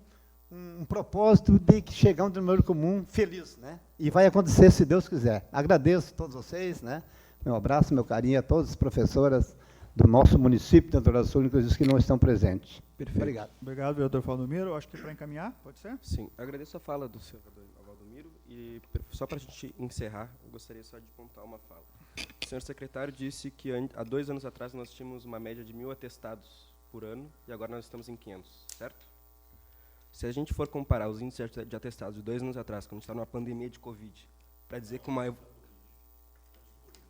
um propósito de chegar a um denominador comum feliz, né? E vai acontecer se Deus quiser. Agradeço a todos vocês, né? Meu abraço, meu carinho a todas as professoras do nosso município de Eldorado do Sul, inclusive os que não estão presentes. Perfeito. Obrigado. Obrigado, vereador Valdomiro. Acho que para encaminhar, pode ser? Sim, agradeço a fala do senhor Valdomiro e só para a gente encerrar, eu gostaria só de apontar uma fala. O senhor secretário disse que há 2 anos atrás nós tínhamos uma média de 1.000 atestados por ano e agora nós estamos em 500, certo? Se a gente for comparar os índices de atestados de 2 anos atrás, quando a gente está numa pandemia de Covid, para dizer que uma...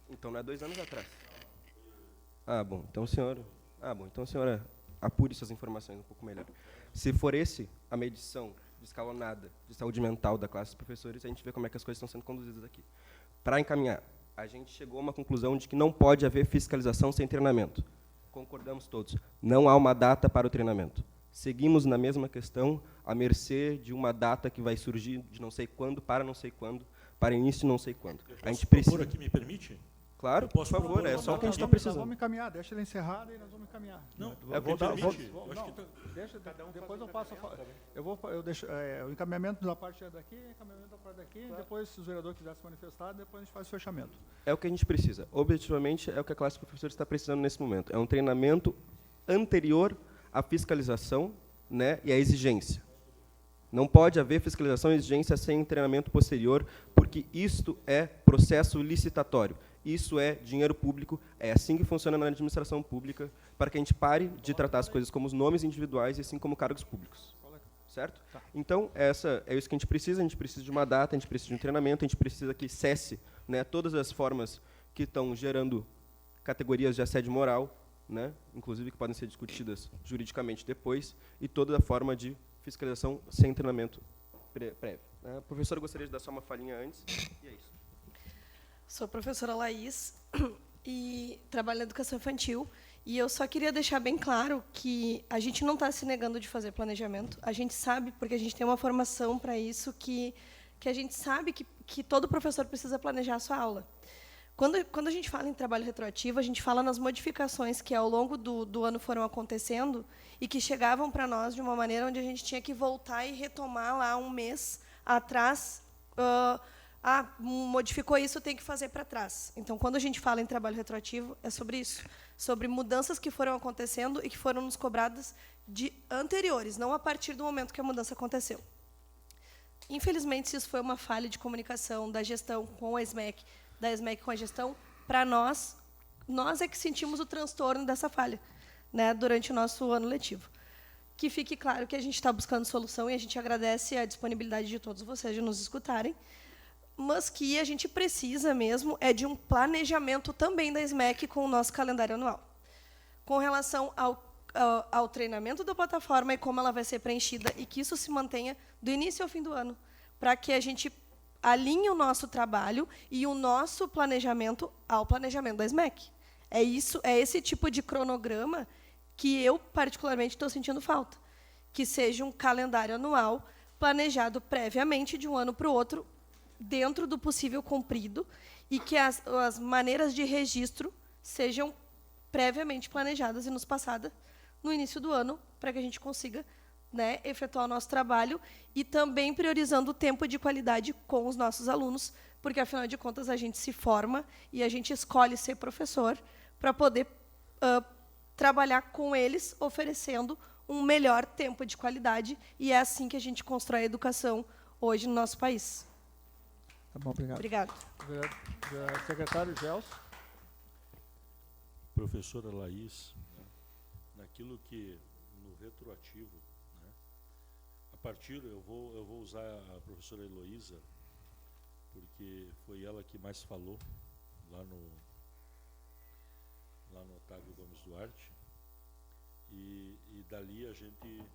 Então não é 2 anos atrás. Bom, então a senhora apure suas informações um pouco melhor. Se for a medição escalonada de saúde mental da classe dos professores, a gente vê como é que as coisas estão sendo conduzidas aqui. Para encaminhar, a gente chegou a uma conclusão de que não pode haver fiscalização sem treinamento. Concordamos todos. Não há uma data para o treinamento. Seguimos na mesma questão, à mercê de uma data que vai surgir de não sei quando, para não sei quando, para início de não sei quando. A gente precisa... aqui, me permite? Claro, por favor, é só o que a gente está precisando. Vamos encaminhar, deixa ele encerrado e nós vamos encaminhar. Não, deixa, depois eu passo eu deixo o encaminhamento da parte daqui, encaminhamento da parte daqui, claro. Depois, se os vereadores quiserem se manifestar, depois a gente faz o fechamento. É o que a gente precisa. Objetivamente, é o que a classe de professores está precisando nesse momento. É um treinamento anterior à fiscalização, né, e à exigência. Não pode haver fiscalização e exigência sem treinamento posterior, porque isto é processo licitatório. Isso é dinheiro público, é assim que funciona na administração pública, para que a gente pare de tratar as coisas como os nomes individuais e assim como cargos públicos. Certo? Tá. Então, é isso que a gente precisa de uma data, a gente precisa de um treinamento, a gente precisa que cesse, né, todas as formas que estão gerando categorias de assédio moral, né, inclusive que podem ser discutidas juridicamente depois, e toda a forma de fiscalização sem treinamento prévio. A professora gostaria de dar só uma falinha antes, e é isso. Sou a professora Laís e trabalho na educação infantil. E eu só queria deixar bem claro que a gente não está se negando de fazer planejamento. A gente sabe, porque a gente tem uma formação para isso, que a gente sabe que todo professor precisa planejar a sua aula. Quando a gente fala em trabalho retroativo, a gente fala nas modificações que, ao longo do ano, foram acontecendo e que chegavam para nós de uma maneira onde a gente tinha que voltar e retomar lá um mês atrás... modificou isso, tem que fazer para trás. Então, quando a gente fala em trabalho retroativo, é sobre isso, sobre mudanças que foram acontecendo e que foram nos cobradas de anteriores, não a partir do momento que a mudança aconteceu. Infelizmente, se isso foi uma falha de comunicação da gestão com a SMEC, da SMEC com a gestão, para nós é que sentimos o transtorno dessa falha, né, durante o nosso ano letivo. Que fique claro que a gente está buscando solução e a gente agradece a disponibilidade de todos vocês de nos escutarem, mas que a gente precisa mesmo de um planejamento também da SMEC com o nosso calendário anual. Com relação ao treinamento da plataforma e como ela vai ser preenchida, e que isso se mantenha do início ao fim do ano, para que a gente alinhe o nosso trabalho e o nosso planejamento ao planejamento da SMEC. É esse tipo de cronograma que eu, particularmente, estou sentindo falta. Que seja um calendário anual planejado previamente, de um ano para o outro, dentro do possível cumprido, e que as maneiras de registro sejam previamente planejadas e nos passadas no início do ano, para que a gente consiga, né, efetuar o nosso trabalho, e também priorizando o tempo de qualidade com os nossos alunos, porque, afinal de contas, a gente se forma e a gente escolhe ser professor para poder trabalhar com eles, oferecendo um melhor tempo de qualidade, e é assim que a gente constrói a educação hoje no nosso país. Tá bom, obrigado. Obrigado. Secretário Gelson. Professora Laís, né, naquilo que, no retroativo, né, a partir, eu vou usar a professora Heloísa, porque foi ela que mais falou lá no Otávio Gomes Duarte, e dali a gente,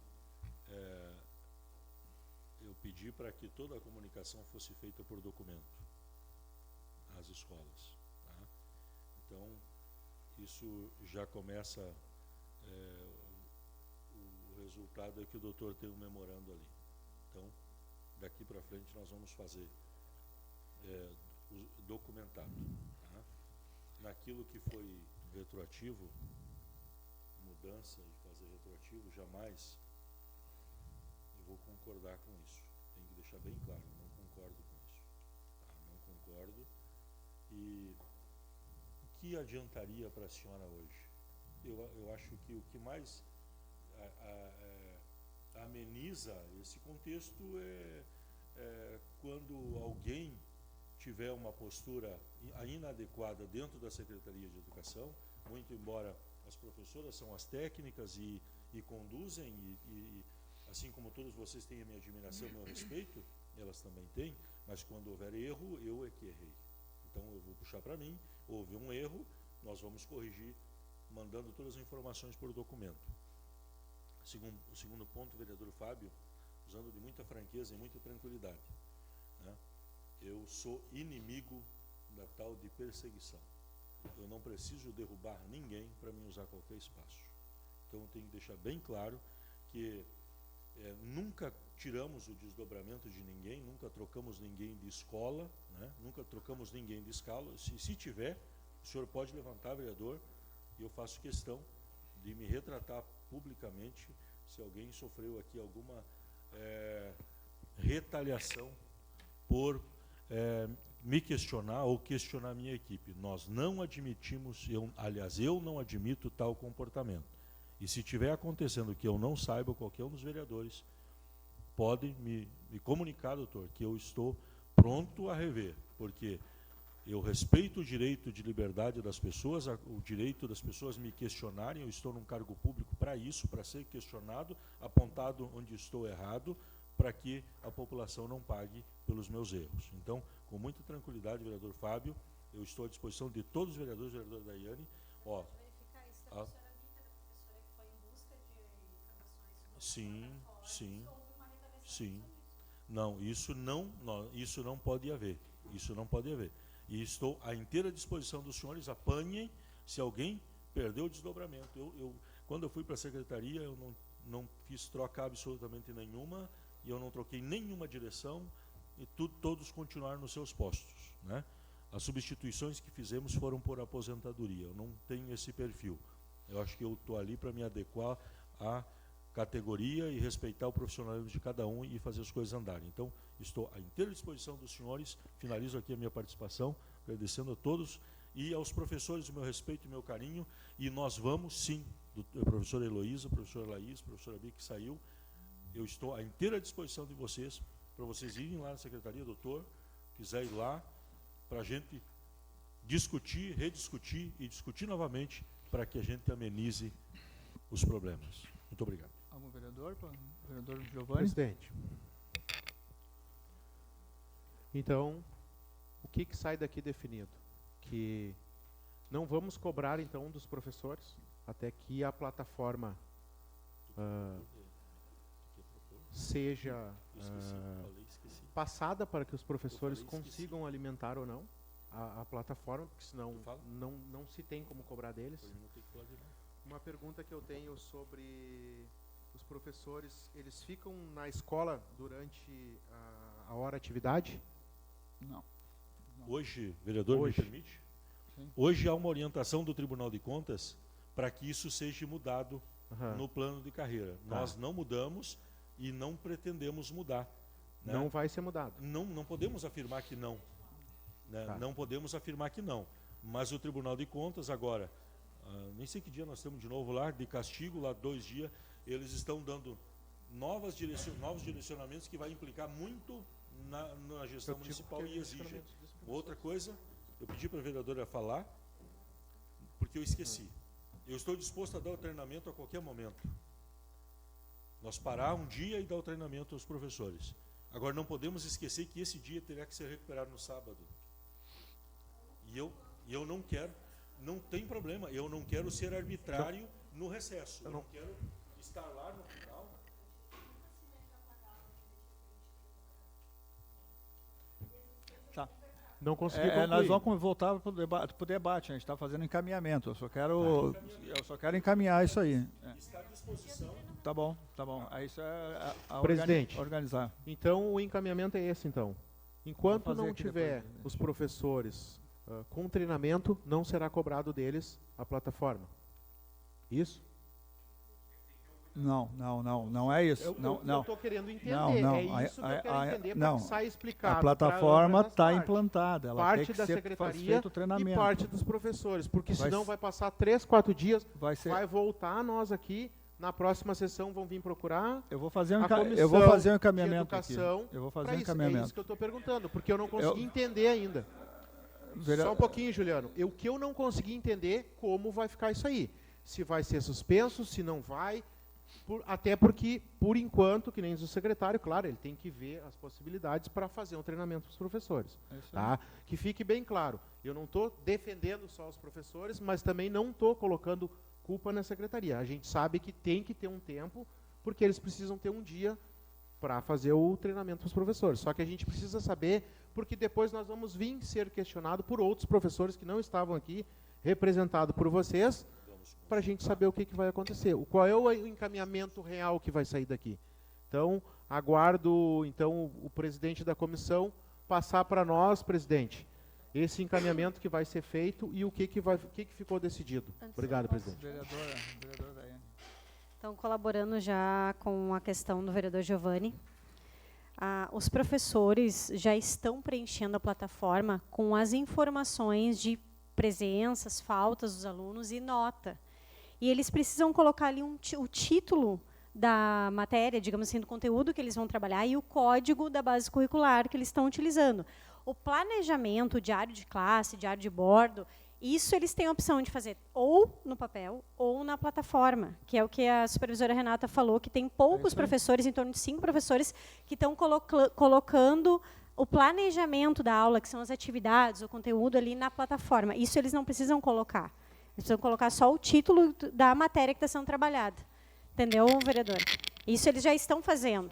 eu pedi para que toda a comunicação fosse feita por documento às escolas. Tá? Então, isso já começa, o resultado é que o doutor tem um memorando ali. Então, daqui para frente nós vamos fazer documentado. Tá? Naquilo que foi retroativo, mudança e fazer retroativo, jamais eu vou concordar com isso. Tem que deixar bem claro, eu não concordo com isso. Tá? Não concordo. E o que adiantaria para a senhora hoje? Eu acho que o que mais ameniza esse contexto é quando alguém tiver uma postura inadequada dentro da Secretaria de Educação, muito embora as professoras são as técnicas e conduzem, e assim como todos vocês têm a minha admiração e o meu respeito, elas também têm, mas quando houver erro, eu é que errei. Então eu vou puxar para mim, houve um erro, nós vamos corrigir, mandando todas as informações por documento. O segundo ponto, vereador Fábio, usando de muita franqueza e muita tranquilidade, né? Eu sou inimigo da tal de perseguição. Eu não preciso derrubar ninguém para me usar qualquer espaço. Então eu tenho que deixar bem claro que nunca tiramos o desdobramento de ninguém, nunca trocamos ninguém de escola, né? Nunca trocamos ninguém de escala. Se tiver, o senhor pode levantar, vereador, e eu faço questão de me retratar publicamente se alguém sofreu aqui alguma retaliação por me questionar ou questionar a minha equipe. Nós não admitimos, aliás, eu não admito tal comportamento. E se estiver acontecendo que eu não saiba, qualquer um dos vereadores pode me comunicar, doutor, que eu estou pronto a rever, porque eu respeito o direito de liberdade das pessoas, o direito das pessoas me questionarem. Eu estou num cargo público para isso, para ser questionado, apontado onde estou errado, para que a população não pague pelos meus erros. Então, com muita tranquilidade, vereador Fábio, eu estou à disposição de todos os vereadores, vereadora Daiane. Ó, sim. Não, isso não pode haver. Isso não pode haver. E estou à inteira disposição dos senhores, apanhem se alguém perdeu o desdobramento. Quando eu fui para a secretaria, eu não fiz troca absolutamente nenhuma, e eu não troquei nenhuma direção, e todos continuaram nos seus postos, né? As substituições que fizemos foram por aposentadoria. Eu não tenho esse perfil. Eu acho que eu estou ali para me adequar à categoria e respeitar o profissionalismo de cada um e fazer as coisas andarem. Então, estou à inteira disposição dos senhores. Finalizo aqui a minha participação, agradecendo a todos e aos professores o meu respeito e o meu carinho. E nós vamos, sim, professora Heloísa, professora Laís, professora Bia, que saiu, eu estou à inteira disposição de vocês, para vocês irem lá na secretaria, doutor, quiser ir lá, para a gente discutir, rediscutir e discutir novamente, para que a gente amenize os problemas. Muito obrigado. Algum vereador? Vereador Giovanni? Presidente. Então, o que sai daqui definido? Que não vamos cobrar, então, dos professores, até que a plataforma seja passada para que os professores consigam alimentar ou não a plataforma, porque senão não se tem como cobrar deles. Uma pergunta que eu tenho sobre os professores, eles ficam na escola durante a hora atividade? Não. Hoje, vereador, Hoje. me permite? Sim. Hoje há uma orientação do Tribunal de Contas para que isso seja mudado Aham. no plano de carreira. Tá. Nós não mudamos e não pretendemos mudar. Né? Não vai ser mudado. Não podemos afirmar que não. Né? Tá. Não podemos afirmar que não. Mas o Tribunal de Contas agora, nem sei que dia nós temos de novo lá, de castigo, lá 2 dias, eles estão dando novos direcionamentos que vai implicar muito na gestão municipal e exigem. Outra coisa, eu pedi para a vereadora falar, porque eu esqueci. Eu estou disposto a dar o treinamento a qualquer momento. Nós parar um dia e dar o treinamento aos professores. Agora, não podemos esquecer que esse dia terá que ser recuperado no sábado. E eu não quero, não tem problema, eu não quero ser arbitrário no recesso. Eu não quero estar lá no final. Tá. Não consegui nós concluir. vamos voltar para o debate, a gente está fazendo encaminhamento. Eu só quero encaminhar isso aí. Está à disposição. Tá bom. Aí isso é Presidente, organizar. então o encaminhamento é esse, então. Enquanto Vamos fazer não aqui tiver depois. os professores com treinamento, não será cobrado deles a plataforma. Isso? Não é isso. Eu estou querendo entender. Não. É isso que eu quero entender não. para que saia explicado. A plataforma para está ambas as implantada. Ela parte tem que da ser secretaria feito o treinamento. e parte dos professores, porque Vai senão s- vai passar 3, 4 dias, vai voltar a nós aqui, na próxima sessão vão vir procurar. Eu vou fazer um a comissão eu vou fazer um de encaminhamento aqui. educação Eu vou fazer pra um isso. encaminhamento. É isso que eu estou perguntando, porque eu não consegui entender ainda. Só um pouquinho, Juliano. O que eu não consegui entender, como vai ficar isso aí. Se vai ser suspenso, se não vai. Até porque, por enquanto, que nem diz o secretário, claro, ele tem que ver as possibilidades para fazer um treinamento para os professores. Tá? Que fique bem claro, eu não estou defendendo só os professores, mas também não estou colocando culpa na secretaria. A gente sabe que tem que ter um tempo, porque eles precisam ter um dia para fazer o treinamento para os professores. Só que a gente precisa saber, porque depois nós vamos vir ser questionado por outros professores que não estavam aqui, representado por vocês, para a gente saber o que vai acontecer. Qual é o encaminhamento real que vai sair daqui. Então, aguardo então o presidente da comissão passar para nós, presidente, esse encaminhamento que vai ser feito e o que ficou decidido. Obrigado, presidente. Vereadora Daiane. Então, colaborando já com a questão do vereador Giovanni, os professores já estão preenchendo a plataforma com as informações de presenças, faltas dos alunos e nota. E eles precisam colocar ali o título da matéria, digamos assim, do conteúdo que eles vão trabalhar e o código da base curricular que eles estão utilizando. O planejamento, o diário de classe, diário de bordo, isso eles têm a opção de fazer ou no papel ou na plataforma, que é o que a supervisora Renata falou, que tem poucos professores, em torno de 5 professores, que estão colocando o planejamento da aula, que são as atividades, o conteúdo ali na plataforma. Isso eles não precisam colocar. Eles precisam colocar só o título da matéria que está sendo trabalhada. Entendeu, vereador? Isso eles já estão fazendo.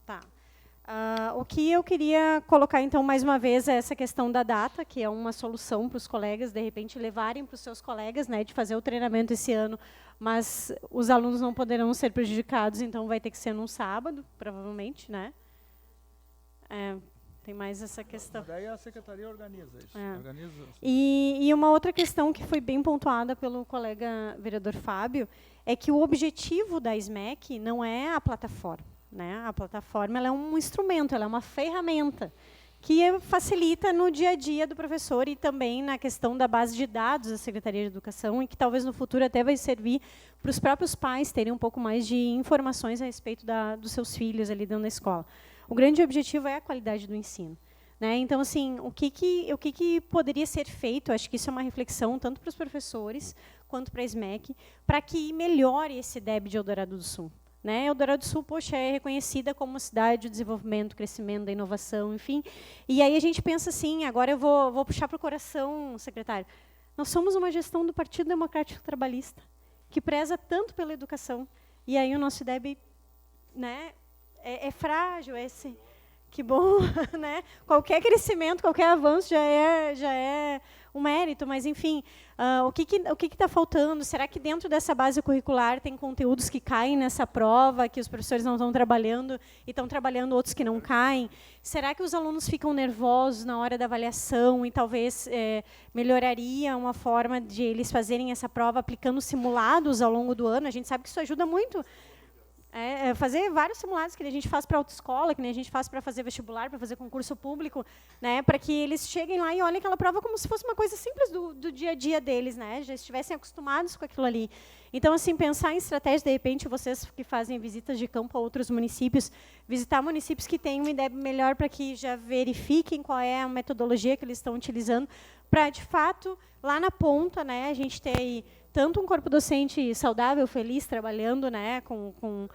Tá. O que eu queria colocar, então, mais uma vez, é essa questão da data, que é uma solução para os colegas, de repente, levarem para os seus colegas, né, de fazer o treinamento esse ano, mas os alunos não poderão ser prejudicados, então vai ter que ser num sábado, provavelmente, né? Tem mais essa questão. Daí a secretaria organiza isso. E uma outra questão que foi bem pontuada pelo colega vereador Fábio é que o objetivo da SMEC não é a plataforma. Né? A plataforma ela é um instrumento, ela é uma ferramenta que facilita no dia a dia do professor e também na questão da base de dados da Secretaria de Educação e que talvez no futuro até vai servir para os próprios pais terem um pouco mais de informações a respeito dos seus filhos ali dentro da escola. O grande objetivo é a qualidade do ensino. Né? Então, assim, o que poderia ser feito, acho que isso é uma reflexão tanto para os professores quanto para a SMEC, para que melhore esse DEB de Eldorado do Sul. Né? Eldorado do Sul, poxa, é reconhecida como cidade de desenvolvimento, crescimento, da inovação, enfim. E aí a gente pensa assim, agora eu vou puxar para o coração, secretário. Nós somos uma gestão do Partido Democrático Trabalhista, que preza tanto pela educação. E aí o nosso DEB, né, é frágil, que bom, né? Qualquer crescimento, qualquer avanço já é um mérito, mas, enfim, o que está faltando? Será que dentro dessa base curricular tem conteúdos que caem nessa prova, que os professores não estão trabalhando e estão trabalhando outros que não caem? Será que os alunos ficam nervosos na hora da avaliação e talvez melhoraria uma forma de eles fazerem essa prova aplicando simulados ao longo do ano? A gente sabe que isso ajuda muito. Fazer vários simulados que a gente faz para autoescola, que nem a gente faz para fazer vestibular, para fazer concurso público, né, para que eles cheguem lá e olhem aquela prova como se fosse uma coisa simples do dia a dia deles, né, já estivessem acostumados com aquilo ali. Então, assim, pensar em estratégia, de repente, vocês que fazem visitas de campo a outros municípios, visitar municípios que têm uma ideia melhor para que já verifiquem qual é a metodologia que eles estão utilizando, para, de fato, lá na ponta, né, a gente ter aí tanto um corpo docente saudável, feliz, trabalhando, né, com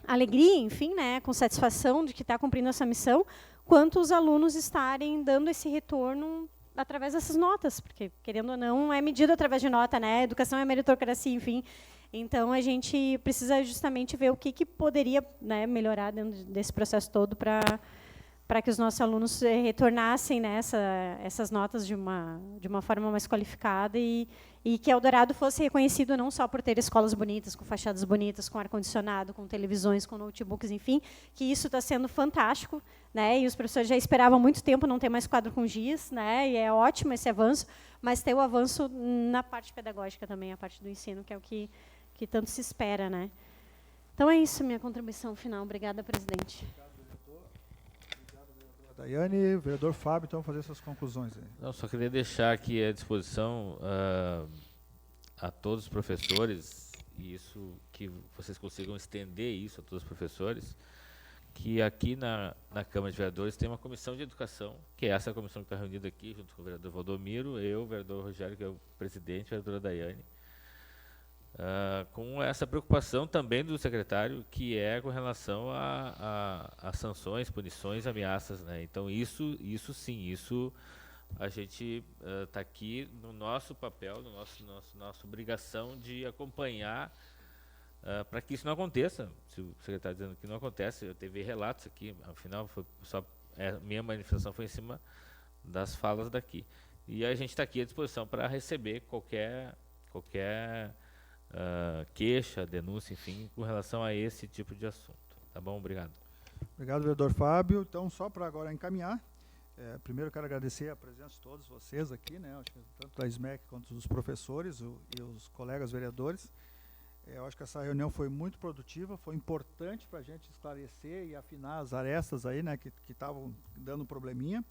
alegria, enfim, né, com satisfação de que está cumprindo essa missão, quanto os alunos estarem dando esse retorno através dessas notas, porque, querendo ou não, é medido através de nota, né, educação é meritocracia, enfim. Então, a gente precisa justamente ver o que poderia, né, melhorar dentro desse processo todo para que os nossos alunos retornassem, né, essas notas de uma forma mais qualificada e que Eldorado fosse reconhecido não só por ter escolas bonitas, com fachadas bonitas, com ar-condicionado, com televisões, com notebooks, enfim, que isso está sendo fantástico, né, e os professores já esperavam há muito tempo não ter mais quadro com giz, né, e é ótimo esse avanço, mas ter o avanço na parte pedagógica também, a parte do ensino, que é o que tanto se espera, né. Então, é isso, minha contribuição final. Obrigada, presidente. Daiane, vereador Fábio, então, fazer suas conclusões aí. Não, só queria deixar aqui à disposição a todos os professores, e isso que vocês consigam estender isso a todos os professores, que aqui na Câmara de Vereadores tem uma comissão de educação, que é essa comissão que está reunida aqui, junto com o vereador Valdomiro, eu, o vereador Rogério, que é o presidente, a vereadora Daiane, com essa preocupação também do secretário, que é com relação a sanções, punições, ameaças, né? Então, isso sim, isso a gente está aqui no nosso papel, nossa obrigação de acompanhar para que isso não aconteça. Se o secretário dizendo que não acontece, eu teve relatos aqui, afinal, minha manifestação foi em cima das falas daqui. E a gente está aqui à disposição para receber qualquer queixa, denúncia, enfim, com relação a esse tipo de assunto. Tá bom? Obrigado. Obrigado, vereador Fábio. Então, só para agora encaminhar, primeiro eu quero agradecer a presença de todos vocês aqui, né, acho que tanto da SMEC quanto dos professores e os colegas vereadores. Eu acho que essa reunião foi muito produtiva, foi importante para a gente esclarecer e afinar as arestas aí, né, que estavam dando um probleminha.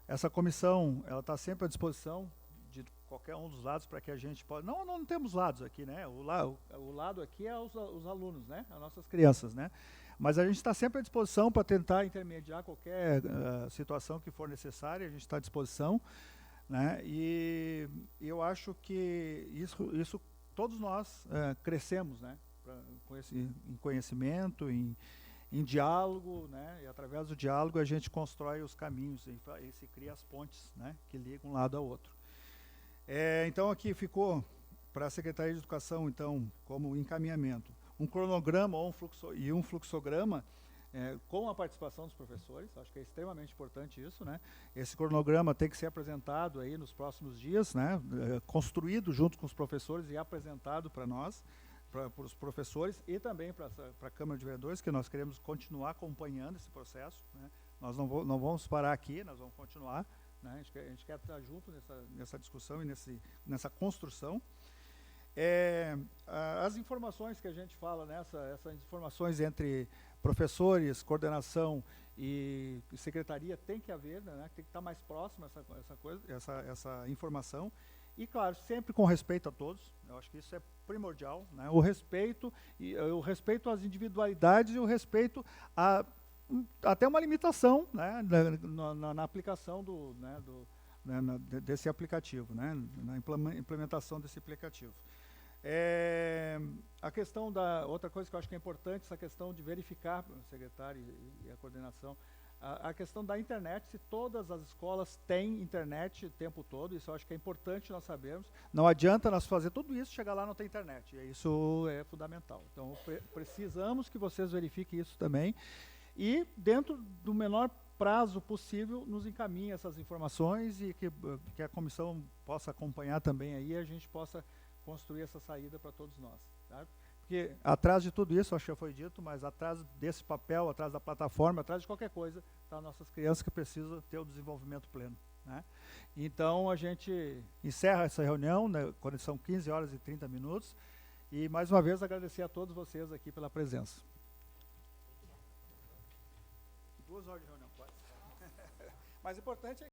Essa comissão, ela está sempre à disposição de qualquer um dos lados para que a gente possa... Não temos lados aqui, né? O lado aqui é os alunos, né? As nossas crianças, né? Mas a gente está sempre à disposição para tentar intermediar qualquer situação que for necessária, a gente está à disposição, né? E eu acho que isso todos nós crescemos, né? Em conhecimento, em diálogo, né? E através do diálogo a gente constrói os caminhos e se cria as pontes, né? Que ligam um lado ao outro. Então, aqui ficou para a Secretaria de Educação, então, como encaminhamento, um cronograma e um fluxograma com a participação dos professores. Acho que é extremamente importante isso, né? Esse cronograma tem que ser apresentado aí nos próximos dias, né? Construído junto com os professores e apresentado para nós, para os professores e também para a Câmara de Vereadores, que nós queremos continuar acompanhando esse processo, né? Nós não vamos parar aqui, nós vamos continuar. A gente quer estar junto nessa discussão e nessa construção. As informações que a gente fala, essas informações entre professores, coordenação e secretaria tem que haver, né? Tem que estar mais próximo essa informação. E, claro, sempre com respeito a todos. Eu acho que isso é primordial, né? O respeito às individualidades e o respeito até uma limitação, né, na aplicação desse aplicativo, né, na implementação desse aplicativo. A questão outra coisa que eu acho que é importante, essa questão de verificar, o secretário e a coordenação, A questão da internet, se todas as escolas têm internet o tempo todo, isso eu acho que é importante nós sabermos. Não adianta nós fazer tudo isso, chegar lá e não ter internet. E isso é fundamental. Então, precisamos que vocês verifiquem isso também. E, dentro do menor prazo possível, nos encaminhe essas informações e que a comissão possa acompanhar também aí e a gente possa construir essa saída para todos nós. Tá? Porque atrás de tudo isso, acho que já foi dito, mas atrás desse papel, atrás da plataforma, atrás de qualquer coisa, estão nossas crianças que precisam ter o desenvolvimento pleno. Né? Então, a gente encerra essa reunião, né, quando são 15 horas e 30 minutos, e mais uma vez agradecer a todos vocês aqui pela presença. 2 horas de reunião, quase. Mais importante é